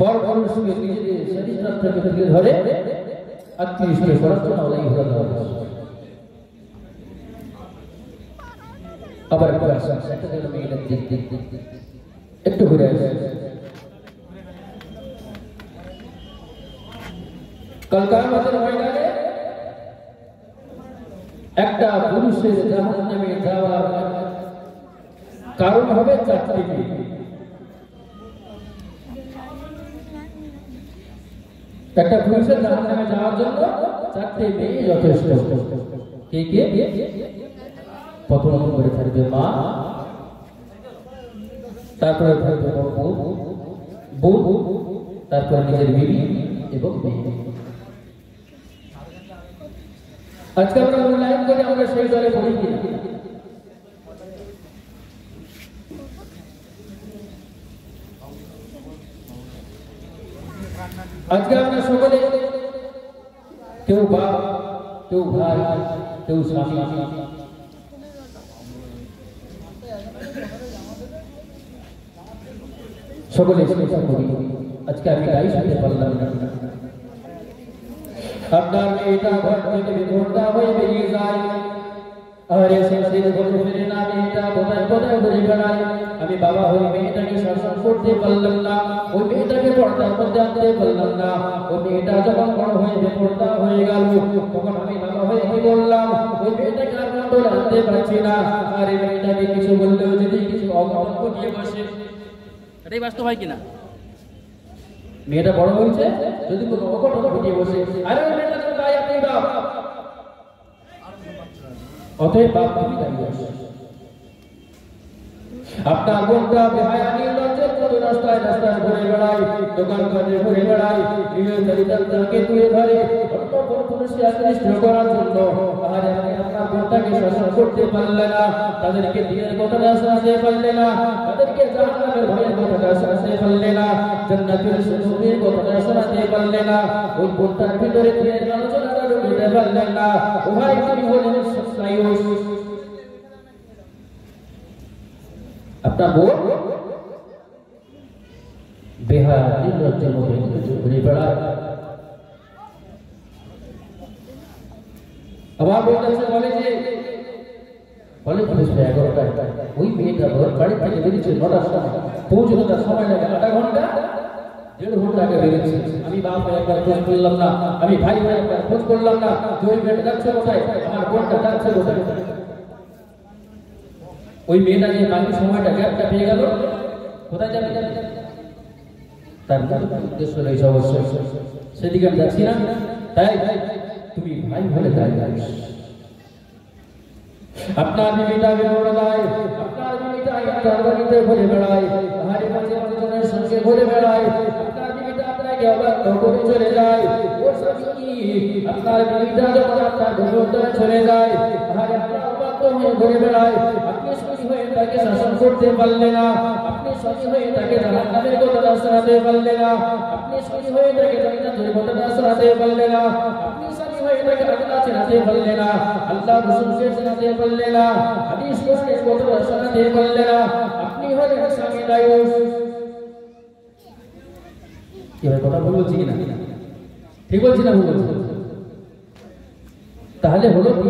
পরপুরুষকে নিজেদের শরীর থেকে তুলে ধরে আত্মীয় হিসেবে করার জন্য আবার একটু ঘুরে আসে। কলকাতার ময়দানে একটা পুরুষের জাহান্নামে যাওয়ার কারণ হবে চারটি মেয়ে। একটা পুরুষের জাহান্নামে যাওয়ার জন্য চারটি মেয়ে যথেষ্ট। কে কে? প্রথম নম্বরে থাকবে মা, তারপরে থাকবে বউ, তারপরে নিজের বিবি এবং মেয়ে। আজকে আমরা মূল্যায়ন করে আমরা সেই দলে পড়ি কিনা? আজকে আমরা সকলে কেউ বাপ, কেউ ভাই, কেউ স্বামী, সকলে চেষ্টা করি। আজকে আমি গাই শুনতে পারলাম না। আপনার মেয়েটা ঘর থেকে বেঘরটা হয়ে বেরিয়ে যায়, আর এসে ঘরে ফিরে না, মেয়েটা কোথায় কোথায় ঘুরে বেড়ায়। আমি বাবা হয়ে মেয়েটাকে শাসন করতে পারলাম না, ওই মেয়েটাকে পর্দার মধ্যে আনতে পারলাম না। ওই মেয়েটা যখন বড় হয়ে বেপর্দা হয়ে গেল, তখন আমি বাবা হয়ে কি বললাম, ওই মেয়েটাকে আর বলে আনতে পারছি না। আর এই মেয়েটাকে কিছু বললেও যদি কিছু অঘটন ঘটিয়ে বসে, এটাই বাস্তব হয় কিনা? মেয়েটা বড় হয়েছে, যদি কোনো অঘটন ঘটিয়ে বসে, আরে ওই মেয়েটা তো তাই আপনি বাপ, অতএব বাপ তুমি দাঁড়িয়ে আসে। আপনার বোনটা বেহায়া নির্লজ্জের মতো রাস্তায় রাস্তায় ঘুরে বেড়ায়, দোকান ঘরে ঘুরে বেড়ায়, নিজের দরিদ্রতাকে তুলে ধরে অন্য কোন পুরুষকে আকৃষ্ট করার জন্য। আর আপনি আপনার বোনটাকে শাসন করতে পারলে না, তাদেরকে দিনের কথাটা শোনাতে পারলে না, তাদেরকে জাহান্নামের ভয়ের কথাটা শোনাতে পারলে না, জান্নাতের সুখের কথাটা শোনাতে পারলে না, ওই বোনটার ভিতরে দিনের আলোচনাটা ঢুকতে পারলেন না। ও ভাই, তুমি হলেন সাইয়ুস। আপনার বোন বেহায়া নির্লজ্জের মতো ঘুরে বেড়ায়। আবার বলতেছে, বলে যে বলে 11টায় ওই মেয়েটা বাড়ি থেকে বেরিয়েছে 9টার সময়, পৌঁছতে তার সময় লাগে 8 ঘন্টা, 1.5 ঘন্টা আগে বেরিয়েছে। আমি বাপ একবার খোঁজ করলাম না, আমি ভাই একবার খোঁজ করলাম না, যে ওই মেয়েটা যাচ্ছে কোথায়, আমার বোনটা যাচ্ছে কোথায়। ওই মেয়েটা যে বাকি সময়টা গ্যাপটা পেয়ে গেল, কোথায় যাবে? তার উদ্দেশ্য রয়েছে অবশ্যই, সেদিকে আমি যাচ্ছি না। তাই তুমি ভাই বলে তাই আপনার বিবিটা বেড়ায়, আপনার বিবিটা আপনার বাড়িতে ঘুরে বেড়ায়, হাড়ি মাঝে মানুষজনের সঙ্গে ঘুরে বেড়ায়, আপনার বিবিটা আপনাকে অবাধ্য করে চলে যায়। ও স্বামী, আপনার বিবিটা যখন আপনার ঘরে চলে যায়, হাড়ি আপনার অবাধ্য হয়ে ঘুরে বেড়ায়, আপনি স্বামী হয়ে তাকে শাসন করতে পারলে না, আপনি স্বামী হয়ে তাকে জাহান্নামের কথাটা শোনাতে পারলে না, আপনি স্বামী হয়ে তাকে জান্নাতের কথাটা শোনাতে পারলে না, আপনি স্বামী হয়ে তাকে আল্লাহ চেনাতে পারলে না, আল্লাহ রাসূলকে চেনাতে পারলে না, হাদিস কোরআনের কথাটা শোনাতে পারলে না, আপনি হলেন স্বামী দায়ুস। কি ভাই, কথা বলছি কিনা? ঠিক বলছি না? ভুল বলছি? তাহলে হলো কি?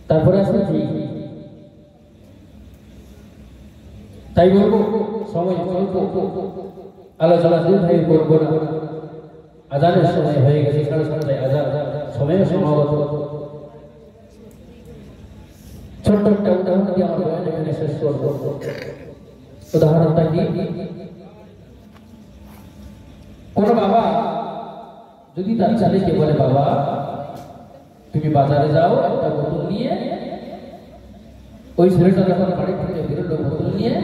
তারপরে আসলে কি? তাই বলবো, সময় স্বল্প, আলোচনা দীর্ঘায়ু করবো না। আজানের সময় হয়ে গেছে, 7:30 আজান, সময়ের সমাগত। ছোট্ট একটা উদাহরণ দিয়ে আমার বয়ান এখানে শেষ করব। উদাহরণটা কি? কোন বাবা যদি তার ছেলেকে বলে, বাবা তুমি বাজারে যাও একটা বোতল নিয়ে, ওই ছেলেটা যখন বাড়ি থেকে বেরোলো বোতল নিয়ে,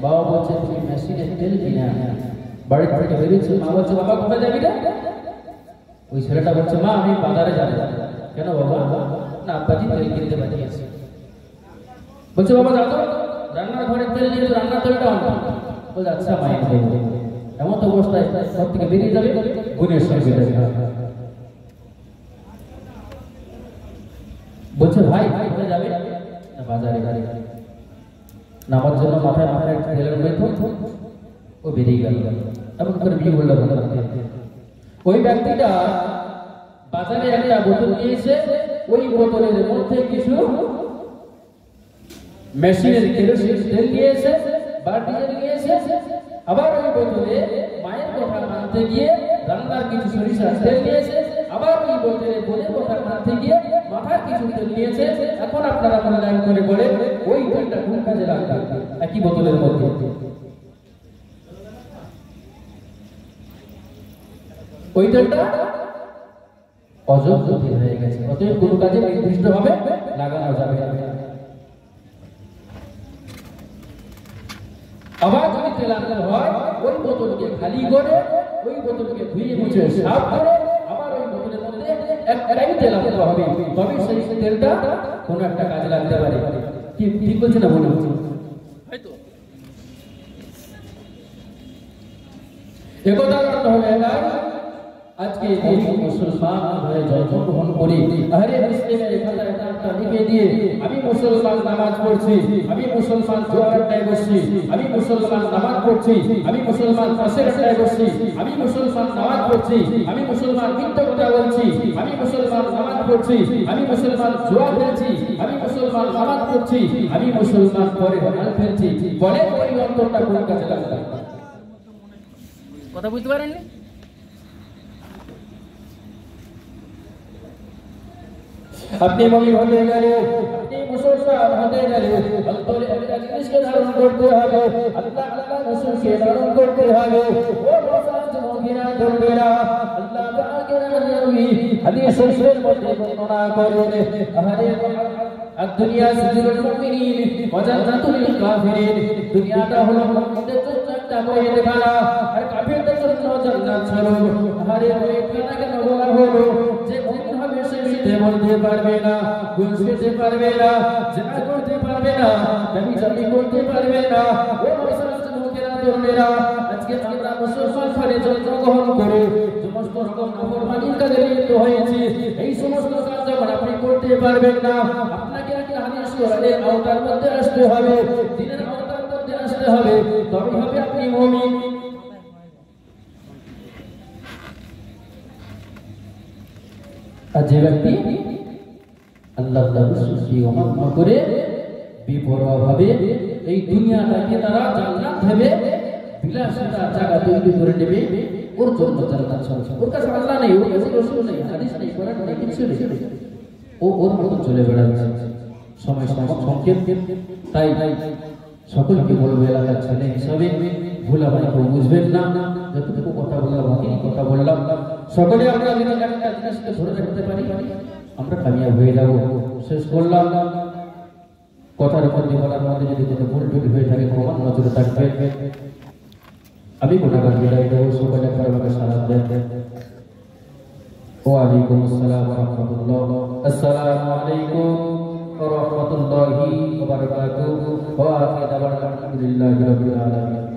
বাবা বলছে তুমি মেশিনের তেল কিনে আনো। বাড়ি থেকে বেরিয়েছে, মা বলছে বাবা কোথায় যাবি রে? ওই ছেলেটা বলছে মা আমি বাজারে যাবো। কেন বাবা? না আব্বাজি তেল কিনতে পাঠিয়েছে। বলছে বাবা যাও তো, রান্নার ঘরে তেল নিয়ে রান্নার তেলটা আনবো। বলছে আচ্ছা মায়ের দেবো। এমন তো অবস্থায় ঘর থেকে বেরিয়ে যাবে, গুণের সঙ্গে বলছে ভাই কোথায় যাবে? না বাজারে গাড়ি নামার জন্য মাথায় মাথায় তেলের বইতো, ও বেরিয়ে গেল। এমন করে বিয়ে বললো। ওই ব্যক্তিটা বাজারে একটা বোতল নিয়েছে, ওই বোতলের মধ্যে কিছু মেশিনের কেরোসিন তেল দিয়েছে বা ডিজেল দিয়েছে। আবার ওই বোতলে মায়ের কথা মানতে গিয়ে রান্নার কিছু সরিষার তেল দিয়েছে। আবার ওই বোতলে বোনের কথা মানতে গিয়ে মাথার কিছু তেল দিয়েছে। এখন আপনারা মনে লাইন করে বলে ওই তেলটা কোন কাজে লাগবে? একই বোতলের মধ্যে। ওই তেলটা অযোগ্য হয়ে গেছে, অতএব কোন কাজে নির্দিষ্টভাবে লাগানো যাবে না। আবার যদি তেল আনতে হয়, ওই বোতলকে খালি করে, ওই বোতলকে ধুয়ে মুছে সাফ করে, আবার ওই বোতলের মধ্যে একটাই তেল আনতে হবে, তবে সেই তেলটা কোনো একটা কাজে লাগতে পারে। কি ঠিক বলছে না? মনে হচ্ছে হয়তো একথা করতে হবে না। আজকে এই মুসলমান হয়ে জন্মগ্রহণ করি, আরে মুসলিমের এখানে একটা লিখে দিয়ে আমি মুসলমান নামাজ পড়ছি, আমি মুসলমান জোয়ারটায় বসছি, আমি মুসলমান নামাজ পড়ছি, আমি মুসলমান পাশেরটায় বসছি, আমি মুসলমান নামাজ পড়ছি, আমি মুসলমান মিথ্যা কথা বলছি, আমি মুসলমান নামাজ পড়ছি, আমি মুসলমান জোয়া খেলছি, আমি মুসলমান নামাজ পড়ছি, আমি মুসলমান পরে হাল ফেলছি, বলে ওই অন্তরটা কোন কাজে লাগবে? কথা বুঝতে পারেননি? আপনি মুমিন হতে গেলে, আপনি মুসলমান হতে গেলে অন্তরে একটা জিনিসকে ধারণ করতে হবে, আল্লাহ আল্লাহ রাসূলকে ধারণ করতে হবে। ও মুসলমান মুমিনা ধরবেরা, আল্লাহ পাকের নবী হাদিস শরীফের মধ্যে বর্ণনা করেন, আহারে দুনিয়া সিজনুল মুমিনিন ওয়া জান্নাতুল কাফিরিন। দুনিয়াটা হলো মুমিনদের জন্য একটা বইয়ের খানা, আর কাফিরদের জন্য জান্নাত স্বরূপ। আহারে ওই খানা কেন বলা হলো? যে মুমিন হবে সে মিথ্যে বলতে পারবে না, ঘুষ খেতে পারবে না, জিনা করতে পারবে না, ব্যভিচার করতে পারবে না। ও মুসলমান মুমিনা ধর্মেরা, আজকে আমরা মুসলমান ঘরে জন্মগ্রহণ করে সমস্ত রকম নাফরমানির কাজে লিপ্ত হয়েছি। এই সমস্ত কাজ যখন আপনি করতে পারবেন না, আপনাকে হাদিস কোরআনের আওতার মধ্যে আসতে হবে, দ্বীনের আওতার মধ্যে আসতে হবে, তবে হবে আপনি মুমিন। আর যে ব্যক্তি আল্লাহ রাসূলকে অমান্য করে বেপরোয়াভাবে এই দুনিয়াটাকে তারা জান্নাত ভেবে বিলাসিতার জায়গা তৈরি করে নেবে, ওর জন্য জান্নাত চলছে। ওর কাছে আল্লাহ নেই, ওর কাছে রাসূল নেই, হাদিস নেই, কোরআন নেই, কিছু নেই, ও ওর মতো চলে বেড়াচ্ছে। সময় সংক্ষেপ, তাই সকলকে বলবো এলাকার ছেলে হিসাবে ভুলাভালি কেউ বুঝবেন না। যতটুকু কথা বললাম কথা বললাম, সকলে আমরা যদি একটা জিনিসকে ধরে রাখতে পারি আমরা কামিয়াব হয়ে যাব। শেষ করলাম, কথার মধ্যে বলার মধ্যে যদি কোনো ভুল টুটি হয়ে থাকে ক্ষমার নজরে থাকবে। আমি গুনাহগার বিদায় দেবো, সকলে আমাকে সালাত দেন। ওয়ালাইকুম আসসালাম ওয়া রাহমাতুল্লাহ। আসসালামু আলাইকুম ওয়া রাহমাতুল্লাহি ওয়া বারাকাতুহু। ওয়া আখিরু দাওয়ানা আলহামদুলিল্লাহি রাব্বিল আলামিন।